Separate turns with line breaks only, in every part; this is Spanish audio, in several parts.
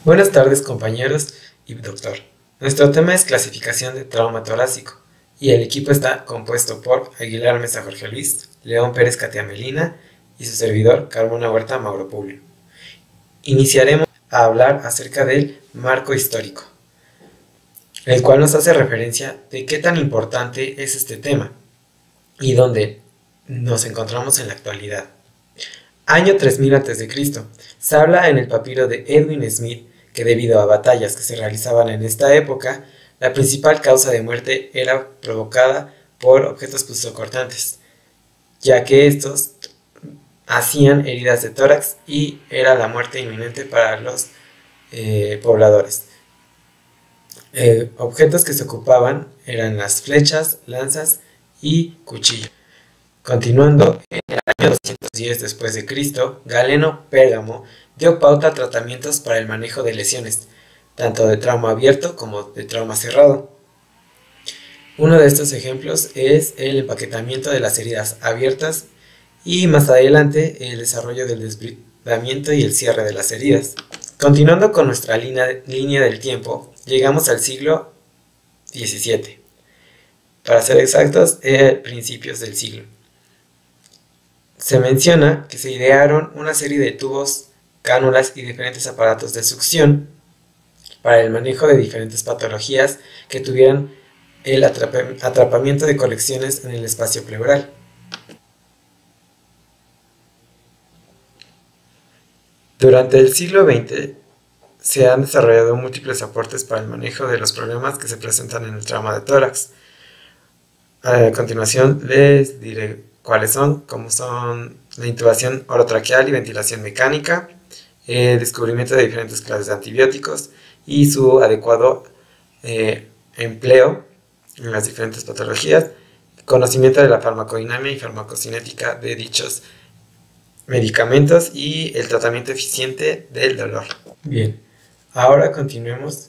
Buenas tardes, compañeros y doctor. Nuestro tema es clasificación de trauma torácico y el equipo está compuesto por Aguilar Mesa Jorge Luis, León Pérez Katia Melina y su servidor Carmona Huerta Mauro Publio. Iniciaremos a hablar acerca del marco histórico, el cual nos hace referencia de qué tan importante es este tema y dónde nos encontramos en la actualidad. Año 3000 a.C. Se habla en el papiro de Edwin Smith que debido a batallas que se realizaban en esta época, la principal causa de muerte era provocada por objetos punzocortantes, ya que estos hacían heridas de tórax y era la muerte inminente para los pobladores. Objetos que se ocupaban eran las flechas, lanzas y cuchillos. Continuando, en el año 210 después de Cristo, Galeno Pérgamo dio pauta a tratamientos para el manejo de lesiones, tanto de trauma abierto como de trauma cerrado. Uno de estos ejemplos es el empaquetamiento de las heridas abiertas y más adelante el desarrollo del desbridamiento y el cierre de las heridas. Continuando con nuestra línea del tiempo, llegamos al siglo XVII, para ser exactos, principios del siglo. Se menciona que se idearon una serie de tubos, cánulas y diferentes aparatos de succión para el manejo de diferentes patologías que tuvieran el atrapamiento de colecciones en el espacio pleural. Durante el siglo XX se han desarrollado múltiples aportes para el manejo de los problemas que se presentan en el trauma de tórax. A continuación les diré cuáles son, como son la intubación orotraqueal y ventilación mecánica, el descubrimiento de diferentes clases de antibióticos y su adecuado empleo en las diferentes patologías, conocimiento de la farmacodinámica y farmacocinética de dichos medicamentos y el tratamiento eficiente del dolor. Bien, ahora continuemos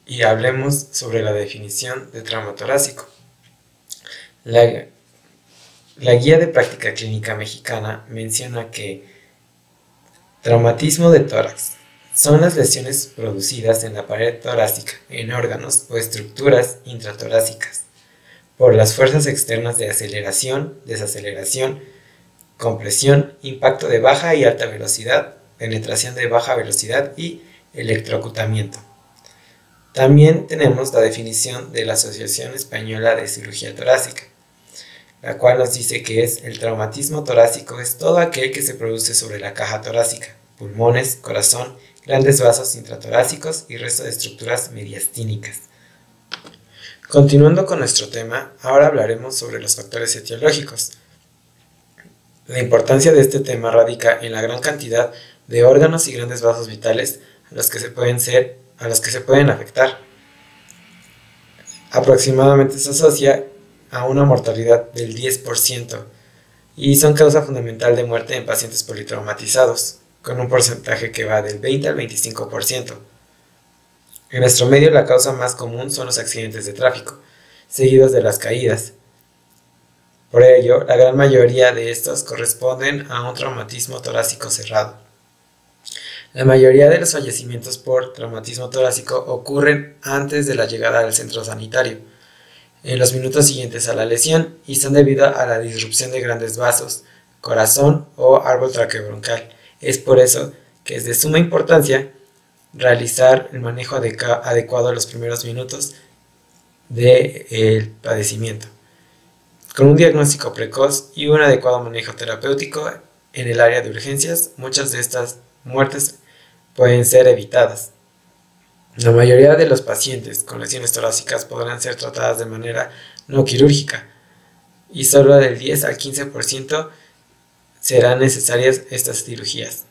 y hablemos sobre la definición de trauma torácico. La Guía de Práctica Clínica Mexicana menciona que traumatismo de tórax son las lesiones producidas en la pared torácica, en órganos o estructuras intratorácicas, por las fuerzas externas de aceleración, desaceleración, compresión, impacto de baja y alta velocidad, penetración de baja velocidad y electrocutamiento. También tenemos la definición de la Asociación Española de Cirugía Torácica, la cual nos dice que el traumatismo torácico es todo aquel que se produce sobre la caja torácica, pulmones, corazón, grandes vasos intratorácicos y resto de estructuras mediastínicas. Continuando con nuestro tema, ahora hablaremos sobre los factores etiológicos. La importancia de este tema radica en la gran cantidad de órganos y grandes vasos vitales a los que se pueden afectar. Aproximadamente se asocia a una mortalidad del 10% y son causa fundamental de muerte en pacientes politraumatizados, con un porcentaje que va del 20 al 25%. En nuestro medio la causa más común son los accidentes de tráfico, seguidos de las caídas. Por ello, la gran mayoría de estos corresponden a un traumatismo torácico cerrado. La mayoría de los fallecimientos por traumatismo torácico ocurren antes de la llegada al centro sanitario, en los minutos siguientes a la lesión, y son debido a la disrupción de grandes vasos, corazón o árbol traqueobronquial. Es por eso que es de suma importancia realizar el manejo adecuado en los primeros minutos del padecimiento, con un diagnóstico precoz y un adecuado manejo terapéutico en el área de urgencias. Muchas de estas muertes pueden ser evitadas. La mayoría de los pacientes con lesiones torácicas podrán ser tratadas de manera no quirúrgica y solo del 10 al 15% serán necesarias estas cirugías.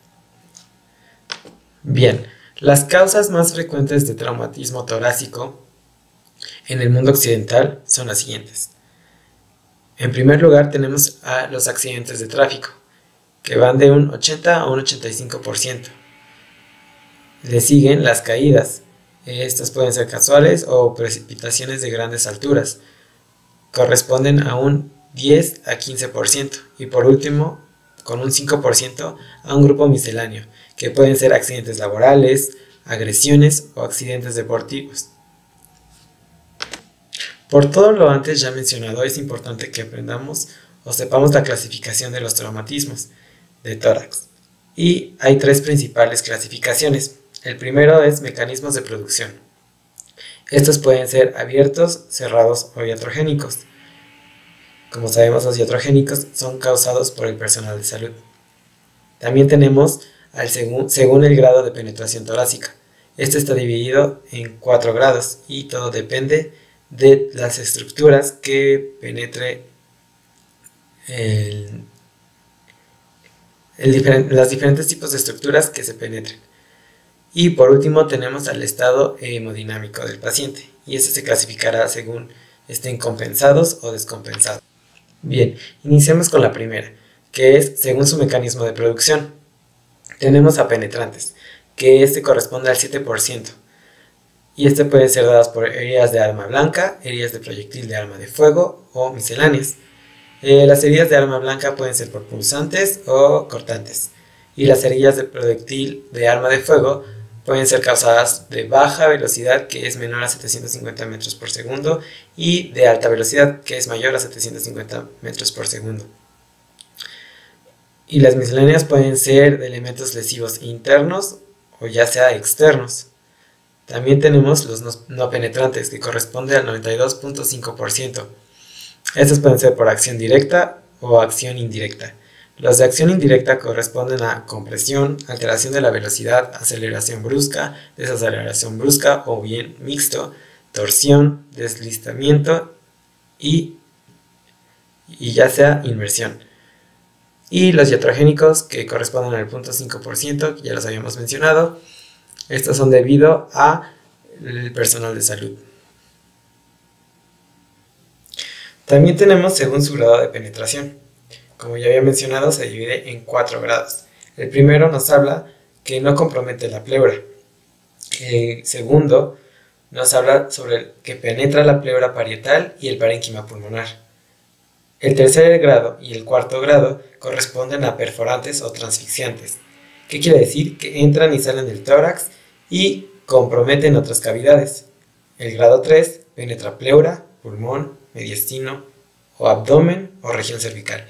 Bien, las causas más frecuentes de traumatismo torácico en el mundo occidental son las siguientes. En primer lugar tenemos a los accidentes de tráfico, que van de un 80 a un 85%. Le siguen las caídas. Estas pueden ser casuales o precipitaciones de grandes alturas. Corresponden a un 10 a 15%. Y por último, con un 5% a un grupo misceláneo, que pueden ser accidentes laborales, agresiones o accidentes deportivos. Por todo lo antes ya mencionado, es importante que aprendamos o sepamos la clasificación de los traumatismos de tórax. Y hay tres principales clasificaciones. El primero es mecanismos de producción. Estos pueden ser abiertos, cerrados o iatrogénicos. Como sabemos, los iatrogénicos son causados por el personal de salud. También tenemos según el grado de penetración torácica. Este está dividido en 4 grados y todo depende de las estructuras que penetre los diferentes tipos de estructuras que se penetren. Y por último tenemos al estado hemodinámico del paciente, y este se clasificará según estén compensados o descompensados. Bien, iniciamos con la primera, que es según su mecanismo de producción. Tenemos a penetrantes, que este corresponde al 7%, y este puede ser dadas por heridas de arma blanca, heridas de proyectil de arma de fuego o misceláneas. Las heridas de arma blanca pueden ser por punzantes o cortantes, y las heridas de proyectil de arma de fuego pueden ser causadas de baja velocidad, que es menor a 750 metros por segundo, y de alta velocidad, que es mayor a 750 metros por segundo. Y las misceláneas pueden ser de elementos lesivos internos o ya sea externos. También tenemos los no penetrantes, que corresponden al 92.5%. Estos pueden ser por acción directa o acción indirecta. Los de acción indirecta corresponden a compresión, alteración de la velocidad, aceleración brusca, desaceleración brusca o bien mixto, torsión, deslizamiento y ya sea inmersión. Y los iatrogénicos, que corresponden al 0.5%, que ya los habíamos mencionado. Estos son debido al personal de salud. También tenemos según su grado de penetración. Como ya había mencionado, se divide en 4 grados. El primero nos habla que no compromete la pleura. El segundo nos habla sobre que penetra la pleura parietal y el parénquima pulmonar. El tercer grado y el cuarto grado corresponden a perforantes o transfixiantes. ¿Qué quiere decir? Que entran y salen del tórax y comprometen otras cavidades. El grado 3 penetra pleura, pulmón, mediastino o abdomen o región cervical.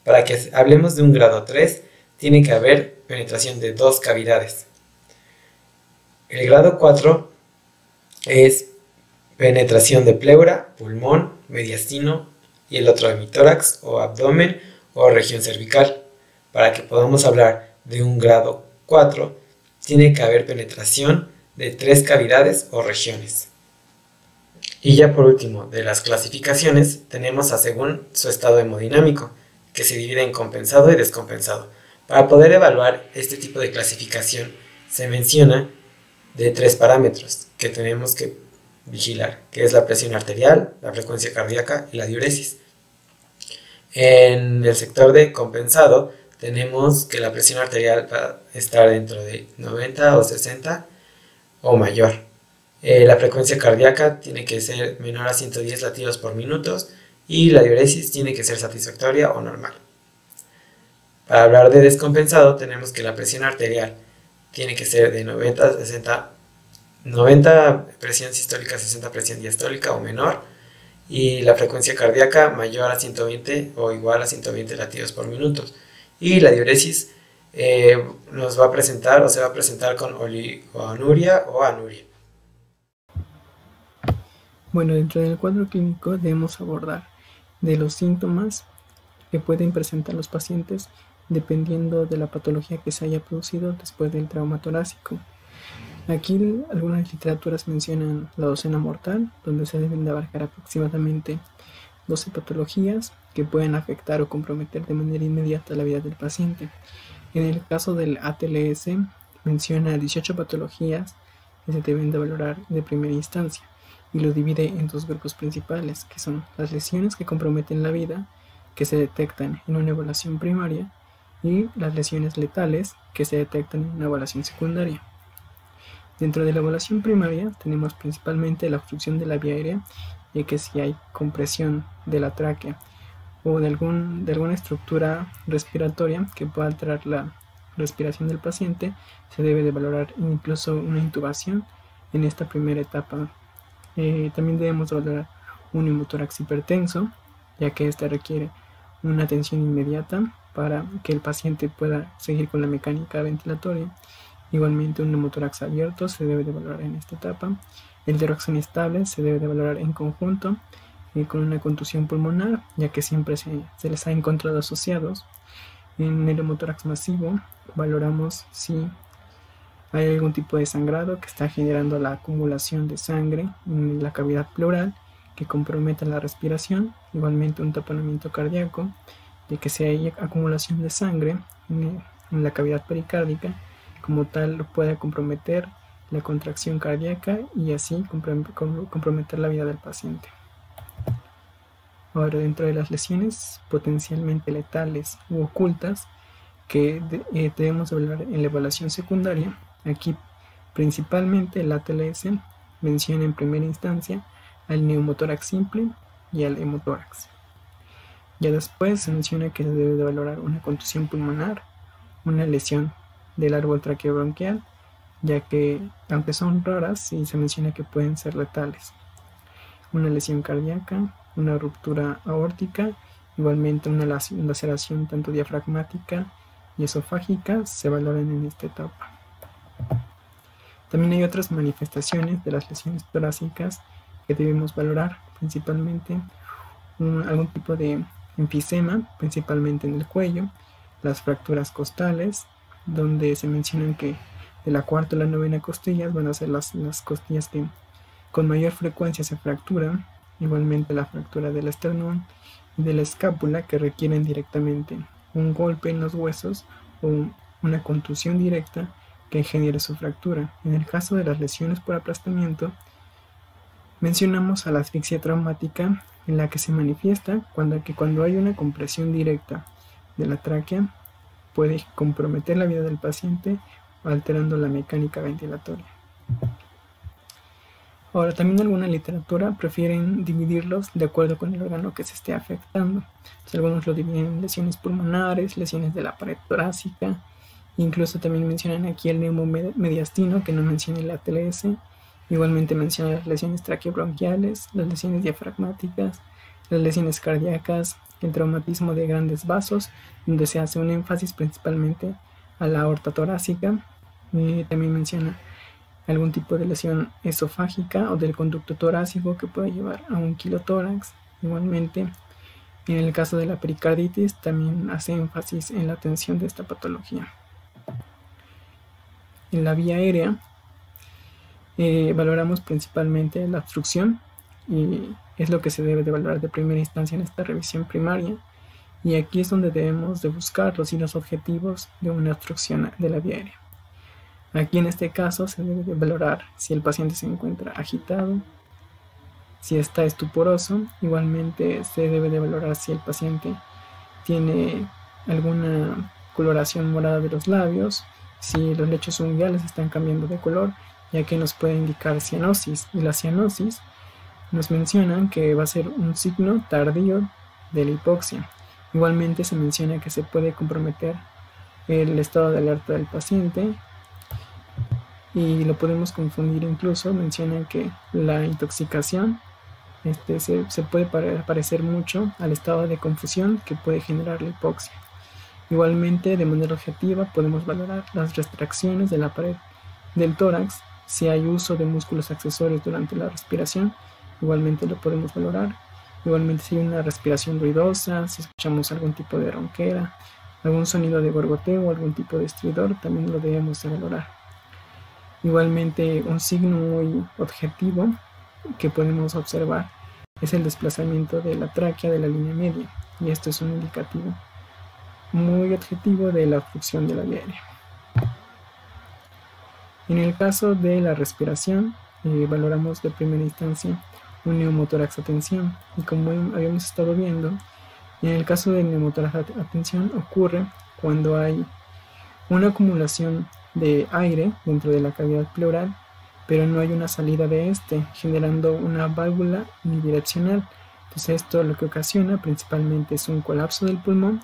Para que hablemos de un grado 3, tiene que haber penetración de 2 cavidades. El grado 4 es penetración de pleura, pulmón, mediastino y el otro hemitórax o abdomen o región cervical. Para que podamos hablar de un grado 4, tiene que haber penetración de 3 cavidades o regiones. Y ya por último, de las clasificaciones, tenemos a según su estado hemodinámico, que se divide en compensado y descompensado. Para poder evaluar este tipo de clasificación, se menciona de 3 parámetros que tenemos que vigilar, que es la presión arterial, la frecuencia cardíaca y la diuresis. En el sector de compensado, tenemos que la presión arterial va a estar dentro de 90 o 60 o mayor. La frecuencia cardíaca tiene que ser menor a 110 latidos por minuto y la diuresis tiene que ser satisfactoria o normal. Para hablar de descompensado, tenemos que la presión arterial tiene que ser de 90 presión sistólica, 60 presión diastólica o menor, y la frecuencia cardíaca mayor a 120 o igual a 120 latidos por minuto. Y la diuresis nos va a presentar o se va a presentar con oligoanuria o anuria.
Bueno, dentro del cuadro clínico debemos abordar de los síntomas que pueden presentar los pacientes dependiendo de la patología que se haya producido después del trauma torácico. Aquí algunas literaturas mencionan la docena mortal, donde se deben de abarcar aproximadamente 12 patologías que pueden afectar o comprometer de manera inmediata la vida del paciente. En el caso del ATLS menciona 18 patologías que se deben de valorar de primera instancia y lo divide en 2 grupos principales, que son las lesiones que comprometen la vida, que se detectan en una evaluación primaria, y las lesiones letales que se detectan en una evaluación secundaria. Dentro de la evaluación primaria tenemos principalmente la obstrucción de la vía aérea, ya que si hay compresión de la tráquea o de alguna estructura respiratoria que pueda alterar la respiración del paciente, se debe de valorar incluso una intubación en esta primera etapa. También debemos valorar un neumotórax hipertenso, ya que este requiere una atención inmediata para que el paciente pueda seguir con la mecánica ventilatoria. Igualmente, un neumotórax abierto se debe de valorar en esta etapa. El tórax inestable se debe de valorar en conjunto con una contusión pulmonar, ya que siempre se les ha encontrado asociados. En el neumotórax masivo valoramos si hay algún tipo de sangrado que está generando la acumulación de sangre en la cavidad pleural que comprometa la respiración. Igualmente, un taponamiento cardíaco, de que si hay acumulación de sangre en la cavidad pericárdica, como tal puede comprometer la contracción cardíaca y así comprometer la vida del paciente. Ahora, dentro de las lesiones potencialmente letales u ocultas que debemos hablar en la evaluación secundaria, aquí principalmente el ATLS menciona en primera instancia al neumotórax simple y al hemotórax. Ya después se menciona que se debe de valorar una contusión pulmonar, una lesión del árbol traqueobronquial, ya que aunque son raras, sí se menciona que pueden ser letales. Una lesión cardíaca, una ruptura aórtica, igualmente una laceración tanto diafragmática y esofágica se valoran en esta etapa. También hay otras manifestaciones de las lesiones torácicas que debemos valorar, principalmente algún tipo de enfisema, principalmente en el cuello, las fracturas costales, donde se mencionan que de la cuarta a la novena costillas van a ser las costillas que con mayor frecuencia se fracturan. Igualmente la fractura del esternón y de la escápula, que requieren directamente un golpe en los huesos o una contusión directa que genere su fractura. En el caso de las lesiones por aplastamiento, mencionamos a la asfixia traumática, en la que se manifiesta cuando hay una compresión directa de la tráquea, puede comprometer la vida del paciente alterando la mecánica ventilatoria. Ahora, también alguna literatura prefieren dividirlos de acuerdo con el órgano que se esté afectando. Entonces, algunos lo dividen en lesiones pulmonares, lesiones de la pared torácica, incluso también mencionan aquí el neumomediastino, que no menciona el ATLS. Igualmente menciona las lesiones traqueobronquiales, las lesiones diafragmáticas, las lesiones cardíacas, el traumatismo de grandes vasos, donde se hace un énfasis principalmente a la aorta torácica. También menciona algún tipo de lesión esofágica o del conducto torácico que puede llevar a un quilotórax. Igualmente, en el caso de la pericarditis, también hace énfasis en la atención de esta patología. En la vía aérea, valoramos principalmente la obstrucción, y es lo que se debe de valorar de primera instancia en esta revisión primaria, y aquí es donde debemos de buscar los signos objetivos de una obstrucción de la vía aérea. Aquí en este caso se debe de valorar si el paciente se encuentra agitado, si está estuporoso. Igualmente se debe de valorar si el paciente tiene alguna coloración morada de los labios, si los lechos unguiales están cambiando de color, ya que nos puede indicar cianosis, y la cianosis nos mencionan que va a ser un signo tardío de la hipoxia. Igualmente se menciona que se puede comprometer el estado de alerta del paciente, y lo podemos confundir. Incluso mencionan que la intoxicación se puede parecer mucho al estado de confusión que puede generar la hipoxia. Igualmente, de manera objetiva, podemos valorar las retracciones de la pared del tórax, si hay uso de músculos accesorios durante la respiración, igualmente lo podemos valorar. Igualmente, si hay una respiración ruidosa, si escuchamos algún tipo de ronquera, algún sonido de gorgoteo o algún tipo de estridor, también lo debemos de valorar. Igualmente, un signo muy objetivo que podemos observar es el desplazamiento de la tráquea de la línea media, y esto es un indicativo muy objetivo de la obstrucción de la vía aérea. En el caso de la respiración, valoramos de primera instancia un neumotórax a tensión, y como habíamos estado viendo, en el caso del neumotórax a tensión ocurre cuando hay una acumulación de aire dentro de la cavidad pleural, pero no hay una salida de este, generando una válvula unidireccional. Entonces esto lo que ocasiona principalmente es un colapso del pulmón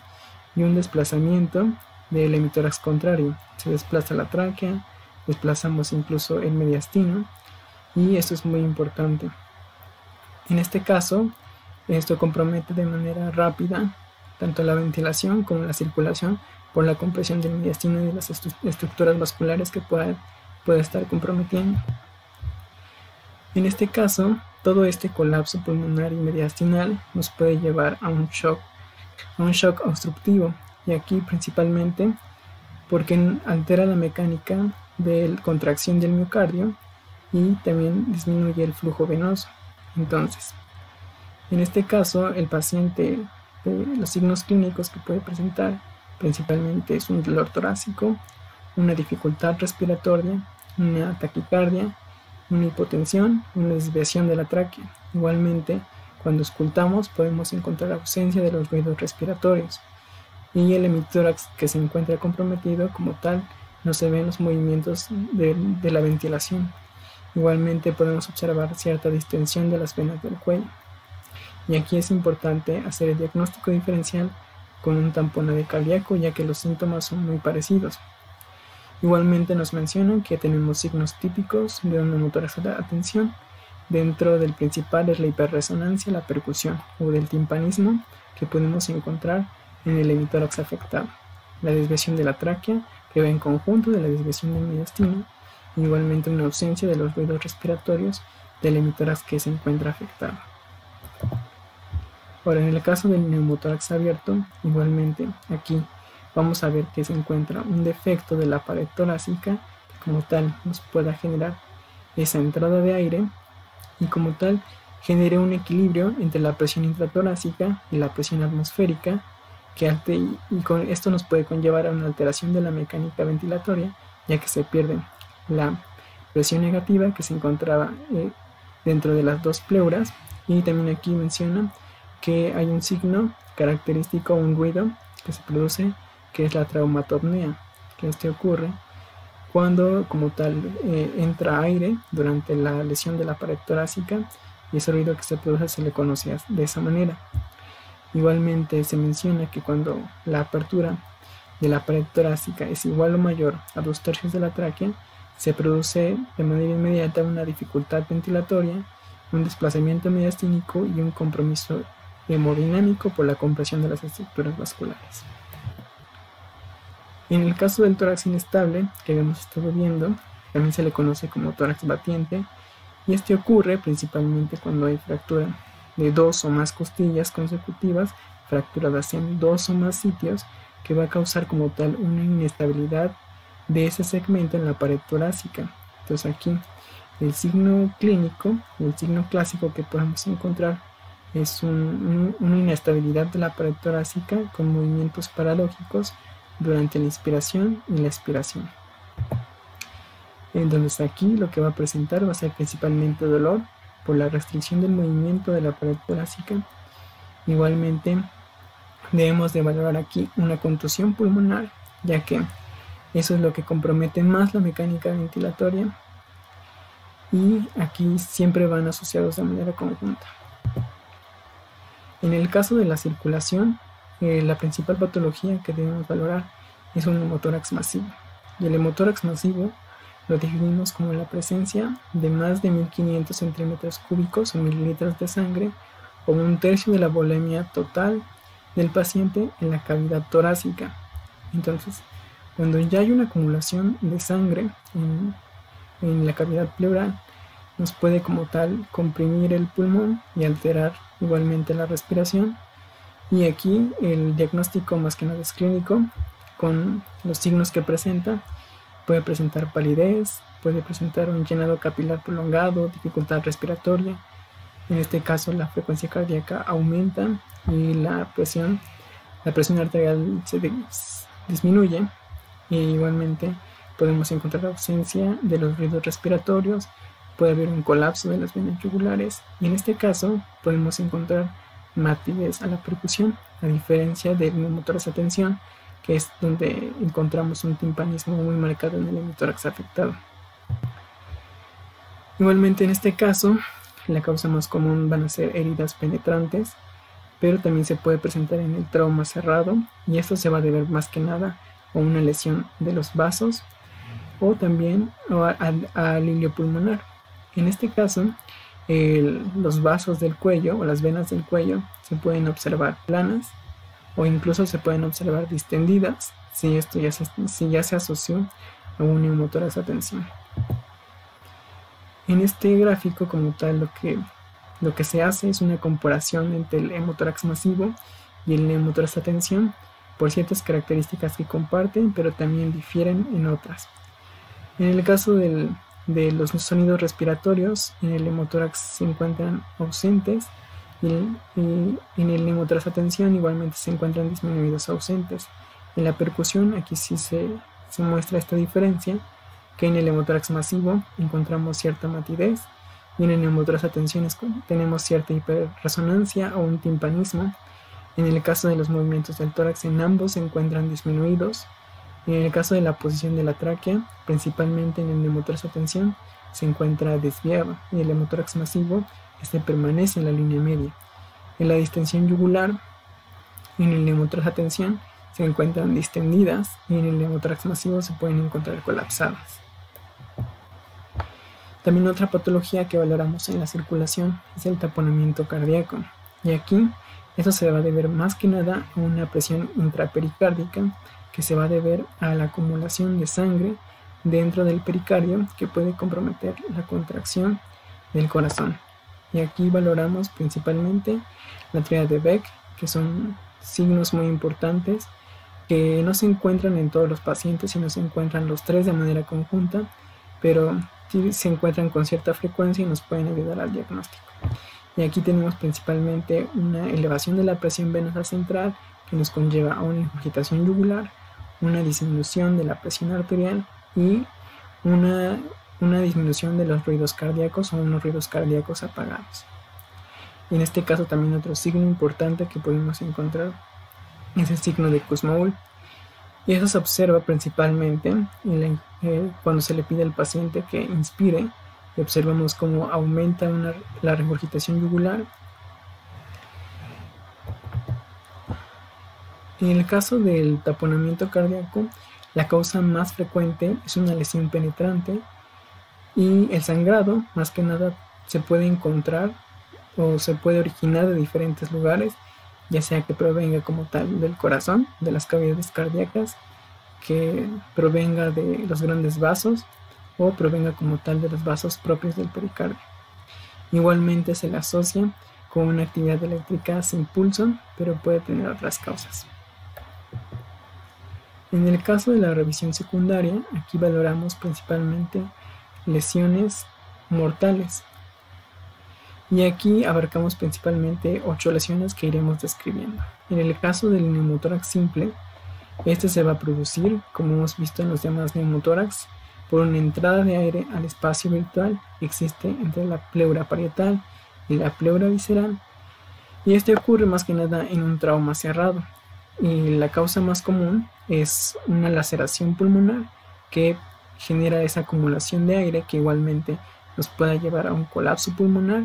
y un desplazamiento del hemitórax contrario. Se desplaza la tráquea, desplazamos incluso el mediastino, y esto es muy importante. En este caso, esto compromete de manera rápida tanto la ventilación como la circulación por la compresión del mediastino y de las estructuras vasculares que pueda estar comprometiendo. En este caso, todo este colapso pulmonar y mediastinal nos puede llevar a un shock obstructivo, y aquí principalmente porque altera la mecánica de contracción del miocardio y también disminuye el flujo venoso. Entonces, en este caso, el paciente, los signos clínicos que puede presentar principalmente es un dolor torácico, una dificultad respiratoria, una taquicardia, una hipotensión, una desviación de la tráquea. Igualmente, cuando auscultamos podemos encontrar ausencia de los ruidos respiratorios, y el hemitórax que se encuentra comprometido como tal no se ven los movimientos de la ventilación. Igualmente podemos observar cierta distensión de las venas del cuello. Y aquí es importante hacer el diagnóstico diferencial con un tamponade cardíaco, ya que los síntomas son muy parecidos. Igualmente nos mencionan que tenemos signos típicos de un neumotórax de atención. Dentro del principal es la hiperresonancia, la percusión o del timpanismo que podemos encontrar en el hemitórax afectado, la desviación de la tráquea que va en conjunto de la desviación del mediastino, y igualmente una ausencia de los ruidos respiratorios del hemitórax que se encuentra afectado. Ahora, en el caso del neumotórax abierto, igualmente aquí vamos a ver que se encuentra un defecto de la pared torácica que como tal nos pueda generar esa entrada de aire, y como tal genere un equilibrio entre la presión intratorácica y la presión atmosférica, y con esto nos puede conllevar a una alteración de la mecánica ventilatoria, ya que se pierde la presión negativa que se encontraba dentro de las dos pleuras. Y también aquí menciona que hay un signo característico, un ruido que se produce, que es la traumatopnea, que este ocurre cuando como tal entra aire durante la lesión de la pared torácica, y ese ruido que se produce se le conoce de esa manera. Igualmente se menciona que cuando la apertura de la pared torácica es igual o mayor a 2/3 de la tráquea, se produce de manera inmediata una dificultad ventilatoria, un desplazamiento mediastínico y un compromiso hemodinámico por la compresión de las estructuras vasculares. En el caso del tórax inestable, que habíamos estado viendo, también se le conoce como tórax batiente, y este ocurre principalmente cuando hay fractura de 2 o más costillas consecutivas, fracturadas en 2 o más sitios, que va a causar como tal una inestabilidad de ese segmento en la pared torácica. Entonces aquí el signo clínico, el signo clásico que podemos encontrar es una inestabilidad de la pared torácica con movimientos paradójicos durante la inspiración y la expiración. Entonces aquí lo que va a presentar va a ser principalmente dolor por la restricción del movimiento de la pared torácica. Igualmente debemos de valorar aquí una contusión pulmonar, ya que eso es lo que compromete más la mecánica ventilatoria, y aquí siempre van asociados de manera conjunta. En el caso de la circulación, la principal patología que debemos valorar es un hemotórax masivo, y el hemotórax masivo lo definimos como la presencia de más de 1500 centímetros cúbicos o mililitros de sangre, o 1/3 de la volemia total del paciente en la cavidad torácica. Entonces, cuando ya hay una acumulación de sangre en la cavidad pleural, nos puede como tal comprimir el pulmón y alterar igualmente la respiración. Y aquí el diagnóstico más que nada es clínico, con los signos que presenta. Puede presentar palidez, puede presentar un llenado capilar prolongado, dificultad respiratoria. En este caso la frecuencia cardíaca aumenta y la presión arterial se disminuye. Y igualmente podemos encontrar ausencia de los ruidos respiratorios, puede haber un colapso de las venas yugulares, y en este caso podemos encontrar matidez a la percusión, a diferencia del neumotórax a tensión, que es donde encontramos un timpanismo muy marcado en el hemitórax afectado. Igualmente en este caso, la causa más común van a ser heridas penetrantes, pero también se puede presentar en el trauma cerrado, y esto se va a deber más que nada o una lesión de los vasos o también al hilio pulmonar. En este caso, los vasos del cuello o las venas del cuello se pueden observar planas o incluso se pueden observar distendidas si esto ya se asoció a un neumotórax a tensión. En este gráfico como tal lo que se hace es una comparación entre el hemotórax masivo y el neumotórax a tensión por ciertas características que comparten, pero también difieren en otras. En el caso de los sonidos respiratorios, en el hemotórax se encuentran ausentes y en el neumotórax a tensión igualmente se encuentran disminuidos ausentes. En la percusión aquí sí se muestra esta diferencia, que en el hemotórax masivo encontramos cierta matidez y en el neumotórax a tensión tenemos cierta hiperresonancia o un timpanismo. En el caso de los movimientos del tórax, en ambos se encuentran disminuidos. En el caso de la posición de la tráquea, principalmente en el neumotórax a tensión, se encuentra desviado y en el hemotórax masivo este permanece en la línea media. En la distensión yugular, en el neumotórax a tensión se encuentran distendidas y en el neumotórax masivo se pueden encontrar colapsadas. También otra patología que valoramos en la circulación es el taponamiento cardíaco, y aquí eso se va a deber más que nada a una presión intrapericárdica que se va a deber a la acumulación de sangre dentro del pericardio que puede comprometer la contracción del corazón. Y aquí valoramos principalmente la tríada de Beck, que son signos muy importantes que no se encuentran en todos los pacientes, sino se encuentran los tres de manera conjunta, pero sí se encuentran con cierta frecuencia y nos pueden ayudar al diagnóstico. Y aquí tenemos principalmente una elevación de la presión venosa central que nos conlleva a una ingurgitación yugular, una disminución de la presión arterial y una disminución de los ruidos cardíacos o unos ruidos cardíacos apagados. Y en este caso también otro signo importante que podemos encontrar es el signo de Kussmaul, y eso se observa principalmente cuando se le pide al paciente que inspire y observamos cómo aumenta la regurgitación yugular. En el caso del taponamiento cardíaco, la causa más frecuente es una lesión penetrante y el sangrado más que nada se puede encontrar o se puede originar de diferentes lugares, ya sea que provenga como tal del corazón, de las cavidades cardíacas, que provenga de los grandes vasos o provenga como tal de los vasos propios del pericardio. Igualmente se le asocia con una actividad eléctrica sin pulso, pero puede tener otras causas. En el caso de la revisión secundaria, aquí valoramos principalmente lesiones mortales. Y aquí abarcamos principalmente 8 lesiones que iremos describiendo. En el caso del neumotórax simple, este se va a producir, como hemos visto en los demás neumotórax, por una entrada de aire al espacio virtual que existe entre la pleura parietal y la pleura visceral. Y este ocurre más que nada en un trauma cerrado. Y la causa más común es una laceración pulmonar que genera esa acumulación de aire que igualmente nos puede llevar a un colapso pulmonar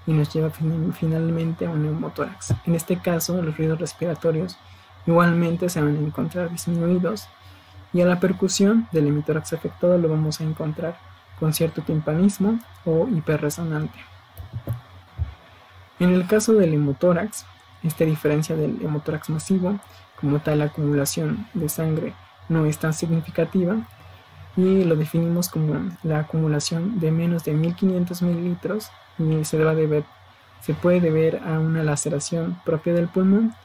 y nos lleva finalmente a un neumotórax. En este caso, los ruidos respiratorios igualmente se van a encontrar disminuidos y a la percusión del hemitórax afectado lo vamos a encontrar con cierto timpanismo o hiperresonante. En el caso del hemotórax, esta diferencia del hemotórax masivo, como tal la acumulación de sangre no es tan significativa y lo definimos como la acumulación de menos de 1500 mililitros y se puede deber a una laceración propia del pulmón,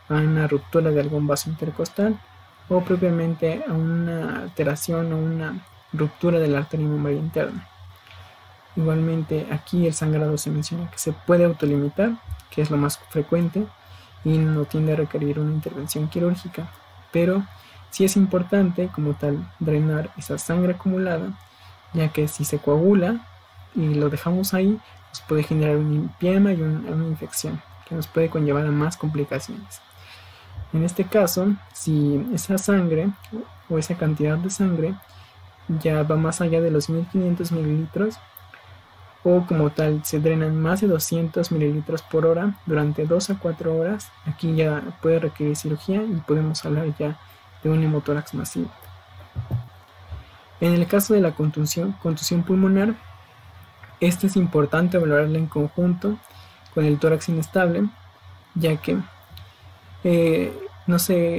a una ruptura de algún vaso intercostal o propiamente a una alteración o una ruptura de la arteria mamária interna. Igualmente aquí el sangrado se menciona que se puede autolimitar, que es lo más frecuente y no tiende a requerir una intervención quirúrgica, pero sí es importante como tal drenar esa sangre acumulada, ya que si se coagula y lo dejamos ahí nos puede generar un empiema y una infección que nos puede conllevar a más complicaciones. En este caso, si esa sangre o esa cantidad de sangre ya va más allá de los 1500 mililitros o como tal se drenan más de 200 mililitros por hora durante 2 a 4 horas, aquí ya puede requerir cirugía y podemos hablar ya de un hemotórax masivo. En el caso de la contusión pulmonar, esta es importante valorarla en conjunto con el tórax inestable, ya que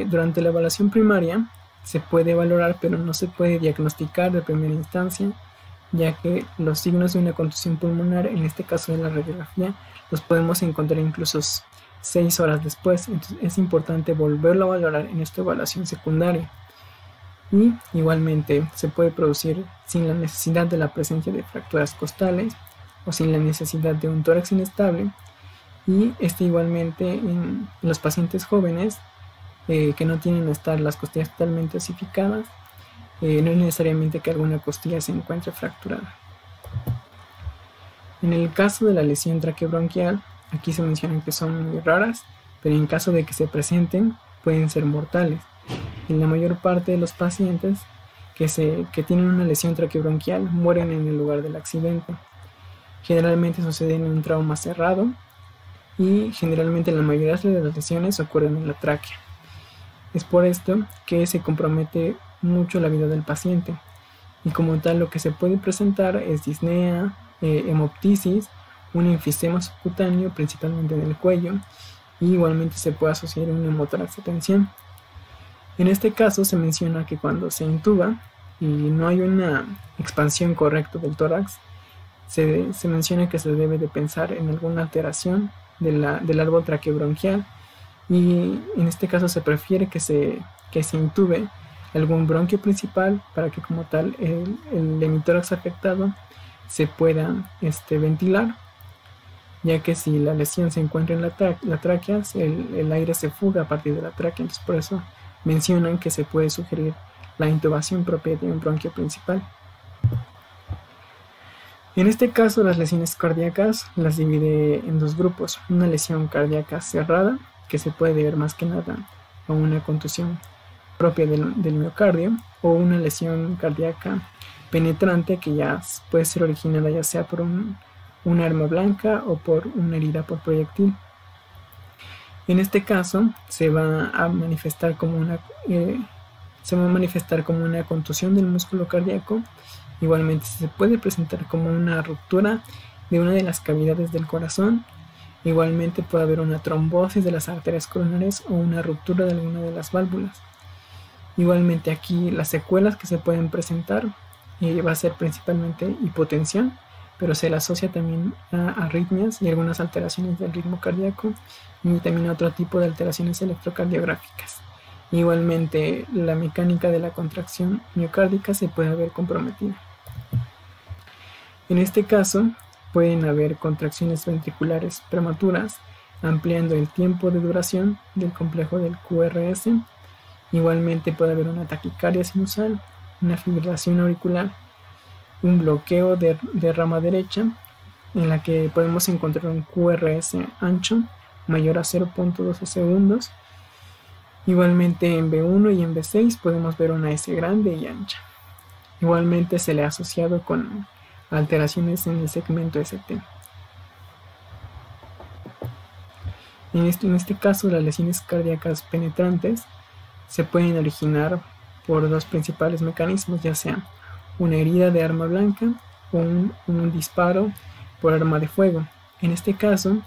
durante la evaluación primaria se puede valorar, pero no se puede diagnosticar de primera instancia, ya que los signos de una contusión pulmonar, en este caso de la radiografía, los podemos encontrar incluso 6 horas después. Entonces es importante volverlo a valorar en esta evaluación secundaria. Y igualmente se puede producir sin la necesidad de la presencia de fracturas costales o sin la necesidad de un tórax inestable. Y igualmente en los pacientes jóvenes que no tienen a estar las costillas totalmente osificadas, no es necesariamente que alguna costilla se encuentre fracturada. En el caso de la lesión traqueobronquial, aquí se mencionan que son muy raras, pero en caso de que se presenten pueden ser mortales. En la mayor parte de los pacientes que tienen una lesión traqueobronquial mueren en el lugar del accidente. Generalmente sucede en un trauma cerrado y generalmente la mayoría de las lesiones ocurren en la tráquea. Es por esto que se compromete mucho la vida del paciente, y como tal lo que se puede presentar es disnea, hemoptisis, un enfisema subcutáneo principalmente en el cuello, y igualmente se puede asociar un hemotórax de tensión. En este caso se menciona que cuando se intuba y no hay una expansión correcta del tórax, se menciona que se debe de pensar en alguna alteración del árbol traqueobronquial, y en este caso se prefiere que se intube algún bronquio principal para que como tal el hemitórax afectado se pueda ventilar, ya que si la lesión se encuentra en la tráquea, el aire se fuga a partir de la tráquea. Entonces por eso mencionan que se puede sugerir la intubación propia de un bronquio principal. En este caso las lesiones cardíacas las divide en dos grupos: una lesión cardíaca cerrada, que se puede deber más que nada a una contusión propia del miocardio, o una lesión cardíaca penetrante, que ya puede ser originada ya sea por una arma blanca o por una herida por proyectil. En este caso se va a manifestar como una contusión del músculo cardíaco. Igualmente se puede presentar como una ruptura de una de las cavidades del corazón. Igualmente puede haber una trombosis de las arterias coronares o una ruptura de alguna de las válvulas. Igualmente aquí las secuelas que se pueden presentar va a ser principalmente hipotensión, pero se le asocia también a arritmias y algunas alteraciones del ritmo cardíaco, y también a otro tipo de alteraciones electrocardiográficas. Igualmente la mecánica de la contracción miocárdica se puede ver comprometida. En este caso pueden haber contracciones ventriculares prematuras, ampliando el tiempo de duración del complejo del QRS. Igualmente puede haber una taquicardia sinusal, una fibrilación auricular, un bloqueo de rama derecha, en la que podemos encontrar un QRS ancho mayor a 0.12 segundos. Igualmente en B1 y en B6 podemos ver una S grande y ancha. Igualmente se le ha asociado con alteraciones en el segmento ST. En este caso, las lesiones cardíacas penetrantes se pueden originar por dos principales mecanismos, ya sea una herida de arma blanca o un disparo por arma de fuego. En este caso,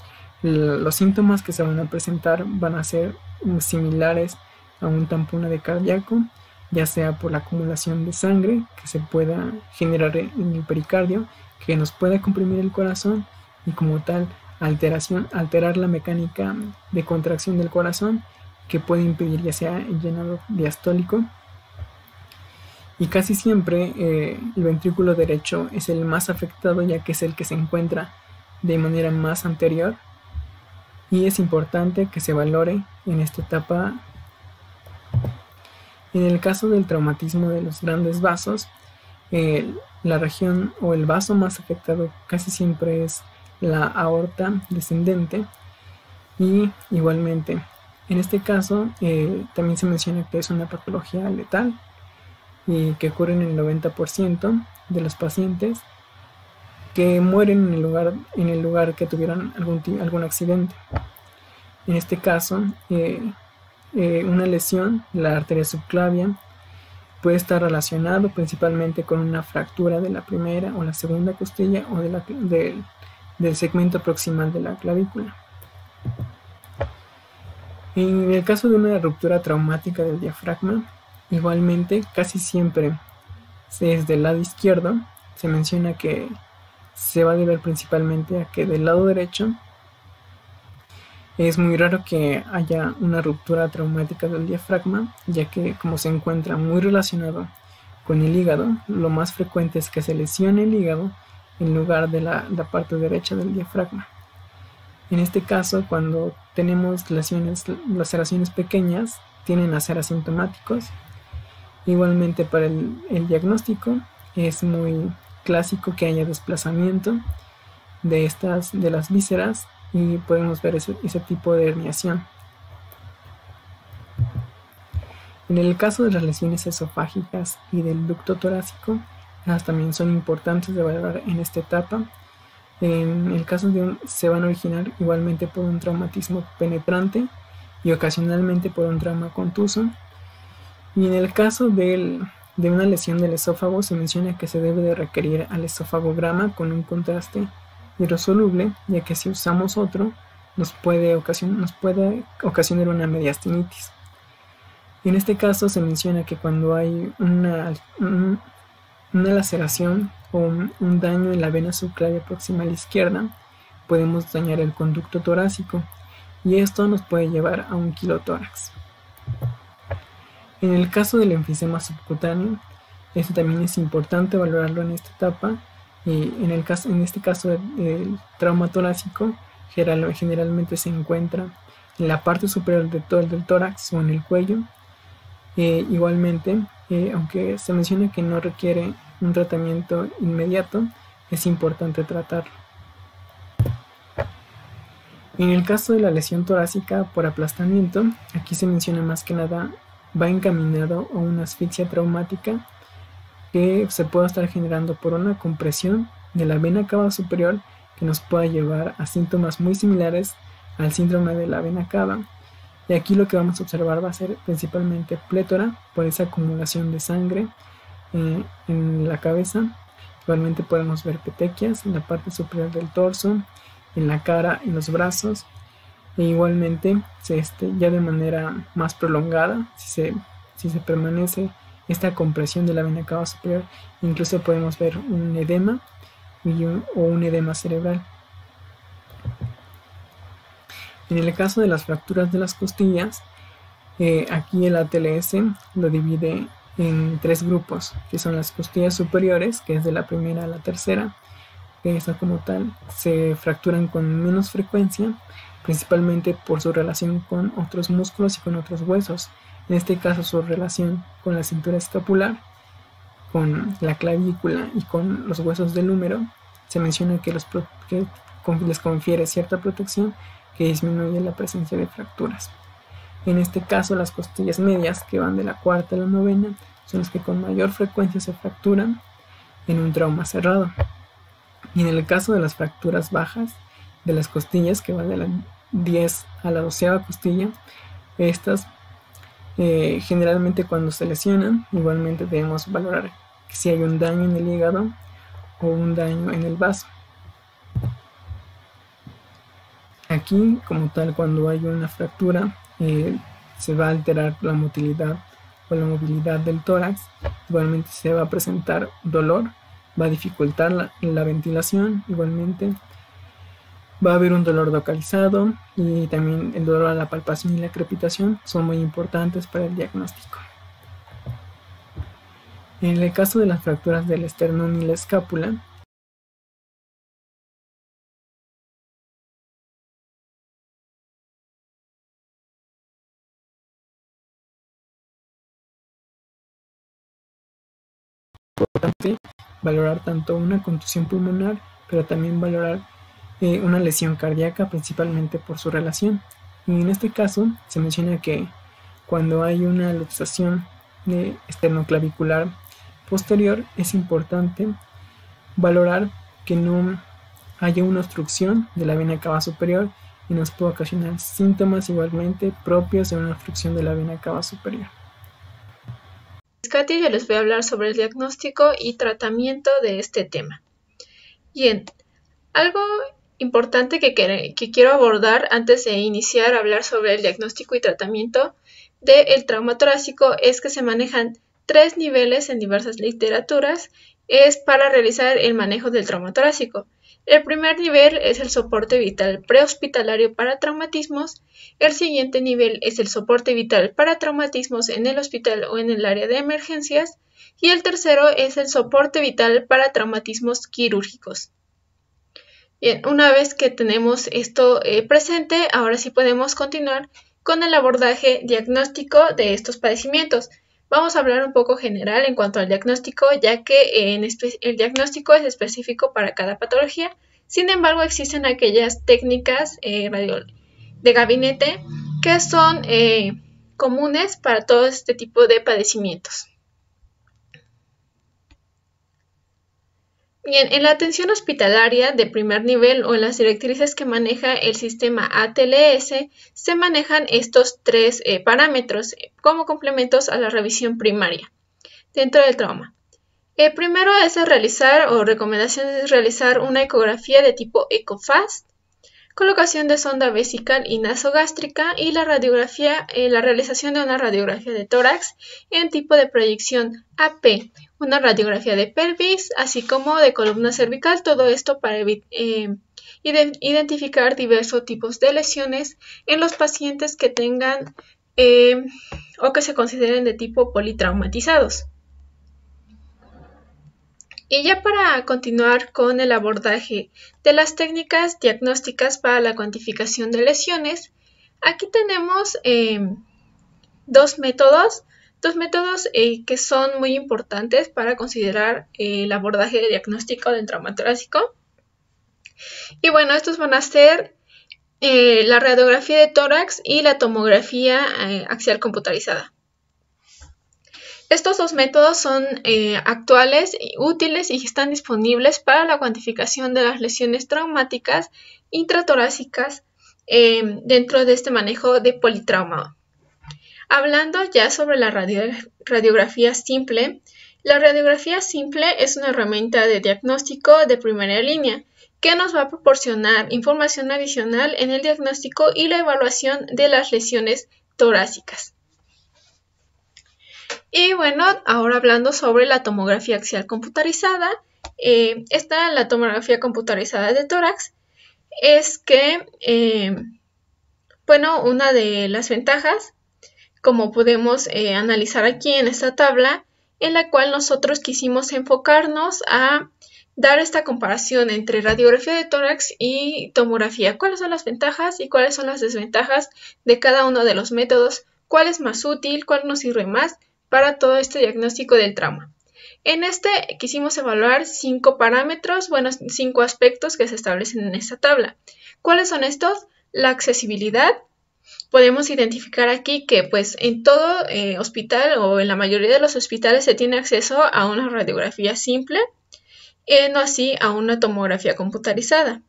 los síntomas que se van a presentar van a ser similares a un tampón de cardíaco, ya sea por la acumulación de sangre que se pueda generar en el pericardio, que nos pueda comprimir el corazón, y como tal alterar la mecánica de contracción del corazón, que puede impedir ya sea el llenado diastólico. Y casi siempre el ventrículo derecho es el más afectado, ya que es el que se encuentra de manera más anterior, y es importante que se valore en esta etapa. En el caso del traumatismo de los grandes vasos, la región o el vaso más afectado casi siempre es la aorta descendente, y igualmente en este caso también se menciona que es una patología letal y que ocurre en el 90% de los pacientes que mueren en el lugar que tuvieron algún accidente. En este caso una lesión, la arteria subclavia, puede estar relacionado principalmente con una fractura de la primera o la segunda costilla o del segmento proximal de la clavícula. En el caso de una ruptura traumática del diafragma, igualmente casi siempre es del lado izquierdo. Se menciona que se va a deber principalmente a que del lado derecho es muy raro que haya una ruptura traumática del diafragma, ya que como se encuentra muy relacionado con el hígado, lo más frecuente es que se lesione el hígado en lugar de la parte derecha del diafragma. En este caso, cuando tenemos laceraciones pequeñas, tienden a ser asintomáticos. Igualmente para el diagnóstico es muy clásico que haya desplazamiento de las vísceras y podemos ver ese tipo de herniación. En el caso de las lesiones esofágicas y del ducto torácico, las también son importantes de valorar en esta etapa. En el caso se van a originar igualmente por un traumatismo penetrante y ocasionalmente por un trauma contuso. Y en el caso de una lesión del esófago, se menciona que se debe de requerir al esofagograma con un contraste hidrosoluble, ya que si usamos otro nos puede ocasionar una mediastinitis. En este caso se menciona que cuando hay una laceración o un daño en la vena subclavia proximal izquierda, podemos dañar el conducto torácico y esto nos puede llevar a un quilotórax. En el caso del enfisema subcutáneo, este también es importante valorarlo en esta etapa. Y en este caso el trauma torácico generalmente se encuentra en la parte superior del tórax o en el cuello. Igualmente, aunque se menciona que no requiere un tratamiento inmediato, es importante tratarlo. En el caso de la lesión torácica por aplastamiento, aquí se menciona más que nada va encaminado a una asfixia traumática que se puede estar generando por una compresión de la vena cava superior que nos pueda llevar a síntomas muy similares al síndrome de la vena cava. Y aquí lo que vamos a observar va a ser principalmente plétora por esa acumulación de sangre en la cabeza. Igualmente podemos ver petequias en la parte superior del torso, en la cara, en los brazos. E igualmente ya de manera más prolongada, si se permanece esta compresión de la vena cava superior, incluso podemos ver un edema o un edema cerebral. En el caso de las fracturas de las costillas, aquí el ATLS lo divide en 3 grupos, que son las costillas superiores, que es de la primera a la tercera, que esta como tal se fracturan con menos frecuencia, principalmente por su relación con otros músculos y con otros huesos. En este caso su relación con la cintura escapular, con la clavícula y con los huesos del húmero. Se menciona que les confiere cierta protección que disminuye la presencia de fracturas. En este caso las costillas medias, que van de la cuarta a la novena, son las que con mayor frecuencia se fracturan en un trauma cerrado. Y en el caso de las fracturas bajas de las costillas, que van de la 10 a la 12ª costilla, estas generalmente cuando se lesionan, igualmente debemos valorar si hay un daño en el hígado o un daño en el vaso. Aquí, como tal, cuando hay una fractura, se va a alterar la motilidad o la movilidad del tórax. Igualmente se va a presentar dolor, va a dificultar la ventilación. Igualmente va a haber un dolor localizado y también el dolor a la palpación y la crepitación son muy importantes para el diagnóstico. En el caso de las fracturas del esternón y la escápula, es importante valorar tanto una contusión pulmonar, pero también valorar una lesión cardíaca, principalmente por su relación. Y en este caso se menciona que cuando hay una luxación esternoclavicular posterior, es importante valorar que no haya una obstrucción de la vena cava superior y nos puede ocasionar síntomas igualmente propios de una obstrucción de la vena cava superior.
Katy, yo les voy a hablar sobre el diagnóstico y tratamiento de este tema. Bien, algo importante que quiero abordar antes de iniciar a hablar sobre el diagnóstico y tratamiento del trauma torácico es que se manejan 3 niveles en diversas literaturas para realizar el manejo del trauma torácico. El primer nivel es el soporte vital prehospitalario para traumatismos. El siguiente nivel es el soporte vital para traumatismos en el hospital o en el área de emergencias. Y el tercero es el soporte vital para traumatismos quirúrgicos. Bien, una vez que tenemos esto presente, ahora sí podemos continuar con el abordaje diagnóstico de estos padecimientos. Vamos a hablar un poco general en cuanto al diagnóstico, ya que el diagnóstico es específico para cada patología. Sin embargo, existen aquellas técnicas de gabinete que son comunes para todo este tipo de padecimientos. Bien, en la atención hospitalaria de primer nivel o en las directrices que maneja el sistema ATLS, se manejan estos 3 parámetros como complementos a la revisión primaria dentro del trauma. El primero es recomendación es realizar una ecografía de tipo ECOFAST, colocación de sonda vesical y nasogástrica y la realización de una radiografía de tórax en tipo de proyección AP, una radiografía de pelvis, así como de columna cervical, todo esto para identificar diversos tipos de lesiones en los pacientes que tengan o que se consideren de tipo politraumatizados. Y ya para continuar con el abordaje de las técnicas diagnósticas para la cuantificación de lesiones, aquí tenemos dos métodos que son muy importantes para considerar el abordaje de diagnóstico del trauma torácico. Y bueno, estos van a ser la radiografía de tórax y la tomografía axial computarizada. Estos 2 métodos son actuales, útiles y están disponibles para la cuantificación de las lesiones traumáticas intratorácicas dentro de este manejo de politrauma. Hablando ya sobre la radiografía simple, la radiografía simple es una herramienta de diagnóstico de primera línea que nos va a proporcionar información adicional en el diagnóstico y la evaluación de las lesiones torácicas. Y bueno, ahora hablando sobre la tomografía axial computarizada, la tomografía computarizada de tórax es que, una de las ventajas, como podemos analizar aquí en esta tabla, en la cual nosotros quisimos enfocarnos a dar esta comparación entre radiografía de tórax y tomografía. ¿Cuáles son las ventajas y cuáles son las desventajas de cada uno de los métodos? ¿Cuál es más útil? ¿Cuál nos sirve más para todo este diagnóstico del trauma? En este quisimos evaluar 5 parámetros, 5 aspectos que se establecen en esta tabla. ¿Cuáles son estos? La accesibilidad. Podemos identificar aquí que pues en todo hospital o en la mayoría de los hospitales se tiene acceso a una radiografía simple, no así a una tomografía computarizada,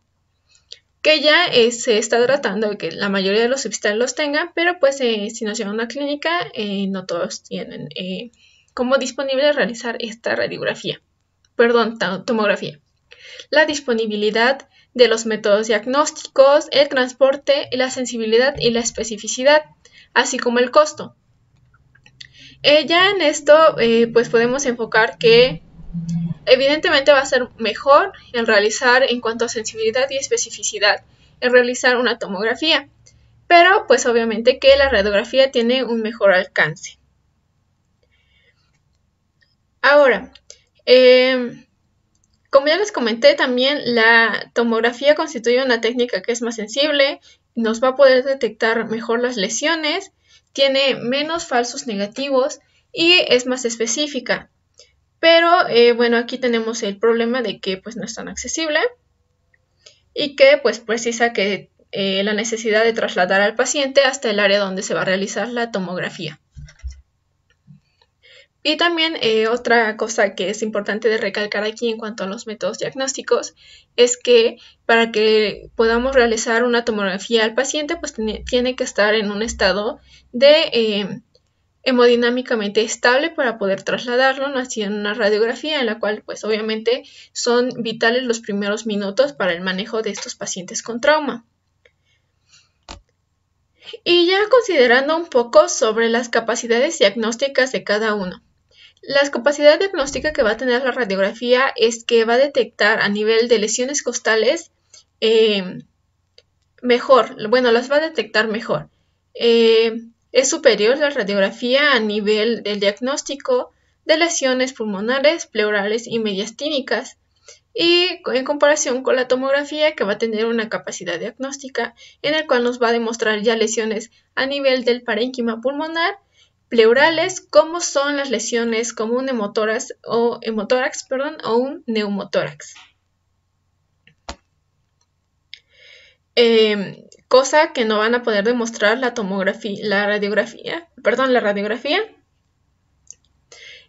que ya se está tratando de que la mayoría de los hospitales los tengan, pero pues si nos llevan a una clínica no todos tienen como disponible realizar esta tomografía. La disponibilidad de los métodos diagnósticos, el transporte, la sensibilidad y la especificidad, así como el costo. Ya en esto pues podemos enfocar que evidentemente va a ser mejor en cuanto a sensibilidad y especificidad, en realizar una tomografía, pero pues obviamente que la radiografía tiene un mejor alcance. Ahora, como ya les comenté, también la tomografía constituye una técnica que es más sensible, nos va a poder detectar mejor las lesiones, tiene menos falsos negativos y es más específica. Pero aquí tenemos el problema de que pues no es tan accesible y que pues precisa que la necesidad de trasladar al paciente hasta el área donde se va a realizar la tomografía. Y también otra cosa que es importante de recalcar aquí en cuanto a los métodos diagnósticos es que para que podamos realizar una tomografía al paciente, pues tiene que estar en un estado de hemodinámicamente estable para poder trasladarlo, no así en una radiografía en la cual pues obviamente son vitales los primeros minutos para el manejo de estos pacientes con trauma. Y ya considerando un poco sobre las capacidades diagnósticas de cada uno. La capacidad diagnóstica que va a tener la radiografía es que va a detectar a nivel de lesiones costales mejor, bueno, las va a detectar mejor. Es superior la radiografía a nivel del diagnóstico de lesiones pulmonares, pleurales y mediastínicas, y en comparación con la tomografía, que va a tener una capacidad diagnóstica en el cual nos va a demostrar ya lesiones a nivel del parénquima pulmonar, pleurales, como son las lesiones como un hemotórax o un neumotórax. Cosa que no van a poder demostrar la radiografía.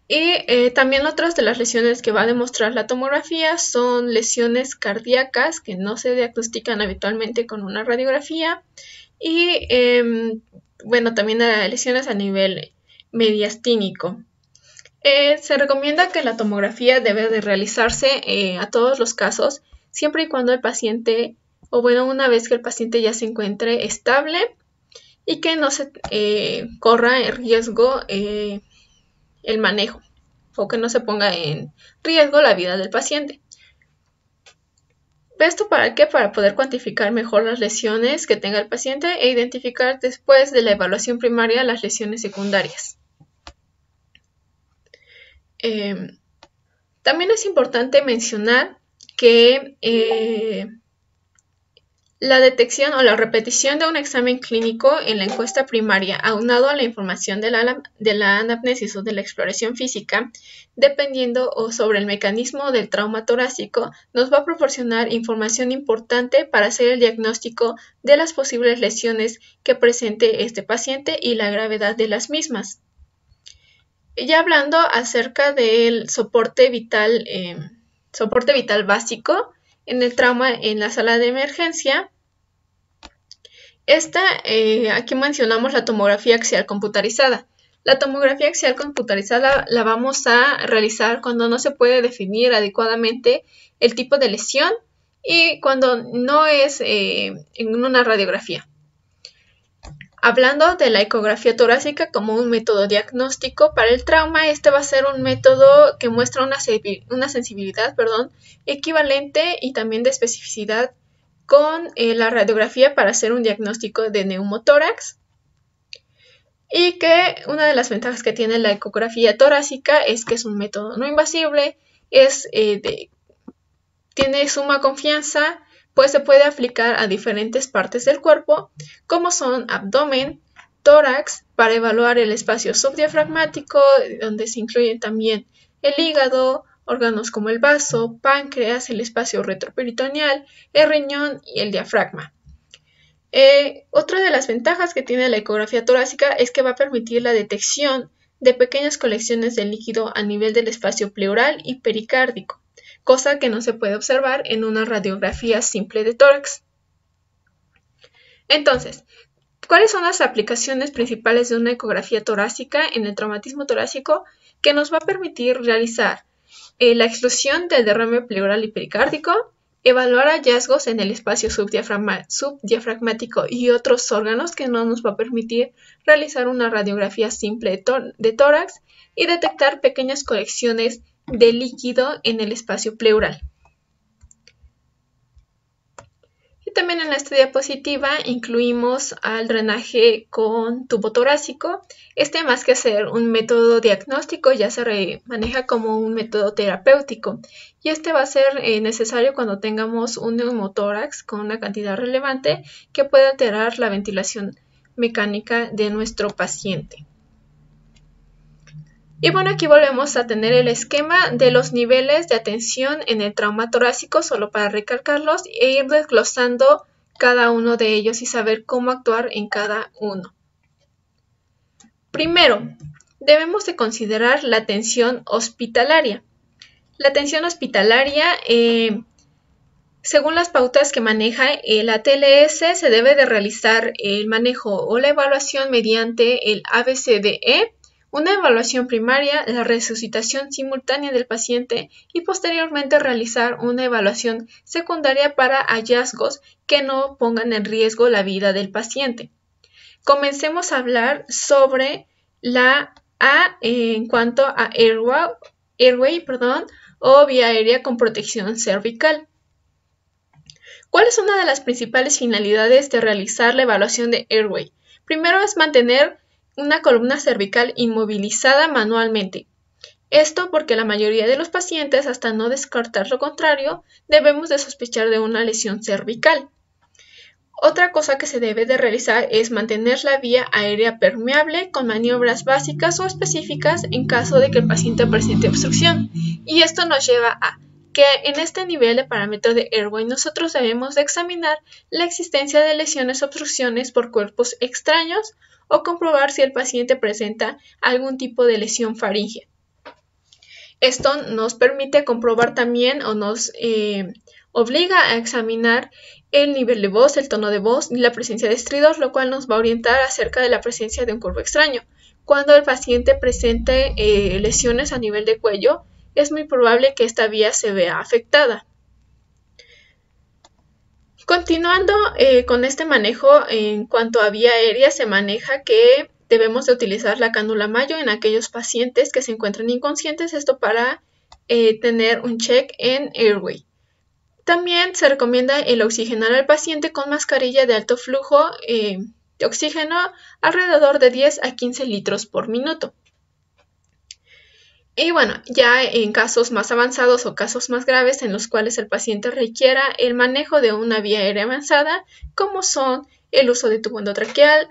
Y también otras de las lesiones que va a demostrar la tomografía son lesiones cardíacas que no se diagnostican habitualmente con una radiografía, y bueno, también lesiones a nivel mediastínico. Se recomienda que la tomografía debe de realizarse a todos los casos, siempre y cuando el paciente, o bueno, una vez que el paciente ya se encuentre estable y que no se corra en riesgo el manejo, o que no se ponga en riesgo la vida del paciente. ¿Esto para qué? Para poder cuantificar mejor las lesiones que tenga el paciente e identificar después de la evaluación primaria las lesiones secundarias. También es importante mencionar que la detección o la repetición de un examen clínico en la encuesta primaria, aunado a la información de la anamnesis o de la exploración física, dependiendo o sobre el mecanismo del trauma torácico, nos va a proporcionar información importante para hacer el diagnóstico de las posibles lesiones que presente este paciente y la gravedad de las mismas. Ya hablando acerca del soporte vital básico en el trauma en la sala de emergencia, aquí mencionamos la tomografía axial computarizada. La tomografía axial computarizada la vamos a realizar cuando no se puede definir adecuadamente el tipo de lesión y cuando no es en una radiografía. Hablando de la ecografía torácica como un método diagnóstico para el trauma, este va a ser un método que muestra una sensibilidad equivalente y también de especificidad con la radiografía para hacer un diagnóstico de neumotórax, y que una de las ventajas que tiene la ecografía torácica es que es un método no invasible, tiene suma confianza, pues se puede aplicar a diferentes partes del cuerpo, como son abdomen, tórax, para evaluar el espacio subdiafragmático, donde se incluyen también el hígado, órganos como el vaso, páncreas, el espacio retroperitoneal, el riñón y el diafragma. Otra de las ventajas que tiene la ecografía torácica es que va a permitir la detección de pequeñas colecciones de líquido a nivel del espacio pleural y pericárdico, cosa que no se puede observar en una radiografía simple de tórax. Entonces, ¿cuáles son las aplicaciones principales de una ecografía torácica en el traumatismo torácico? Que nos va a permitir realizar la exclusión del derrame pleural y pericárdico, evaluar hallazgos en el espacio subdiafragmático y otros órganos que no nos va a permitir realizar una radiografía simple de tórax, y detectar pequeñas colecciones de líquido en el espacio pleural. Y también en esta diapositiva incluimos al drenaje con tubo torácico. Más que ser un método diagnóstico, ya se maneja como un método terapéutico, y va a ser necesario cuando tengamos un neumotórax con una cantidad relevante que pueda alterar la ventilación mecánica de nuestro paciente. Y bueno, aquí volvemos a tener el esquema de los niveles de atención en el trauma torácico, solo para recalcarlos e ir desglosando cada uno de ellos y saber cómo actuar en cada uno. Primero, debemos de considerar la atención hospitalaria. La atención hospitalaria, según las pautas que maneja la TLS, se debe de realizar el manejo o la evaluación mediante el ABCDE, una evaluación primaria, la resucitación simultánea del paciente y posteriormente realizar una evaluación secundaria para hallazgos que no pongan en riesgo la vida del paciente. Comencemos a hablar sobre la A en cuanto a airway, o vía aérea con protección cervical. ¿Cuál es una de las principales finalidades de realizar la evaluación de airway? Primero es mantener una columna cervical inmovilizada manualmente. Esto porque la mayoría de los pacientes, hasta no descartar lo contrario, debemos de sospechar de una lesión cervical. Otra cosa que se debe de realizar es mantener la vía aérea permeable con maniobras básicas o específicas en caso de que el paciente presente obstrucción. Y esto nos lleva a que en este nivel de parámetro de airway nosotros debemos de examinar la existencia de lesiones o obstrucciones por cuerpos extraños o comprobar si el paciente presenta algún tipo de lesión faríngea. Esto nos permite comprobar también o nos obliga a examinar el nivel de voz, el tono de voz y la presencia de estridor, lo cual nos va a orientar acerca de la presencia de un cuerpo extraño. Cuando el paciente presente lesiones a nivel de cuello, es muy probable que esta vía se vea afectada. Continuando con este manejo, en cuanto a vía aérea, se maneja que debemos de utilizar la cánula Mayo en aquellos pacientes que se encuentran inconscientes, esto para tener un check en airway. También se recomienda el oxigenar al paciente con mascarilla de alto flujo de oxígeno alrededor de 10 a 15 litros por minuto. Y bueno, ya en casos más avanzados o casos más graves en los cuales el paciente requiera el manejo de una vía aérea avanzada, como son el uso de tubo endotraqueal,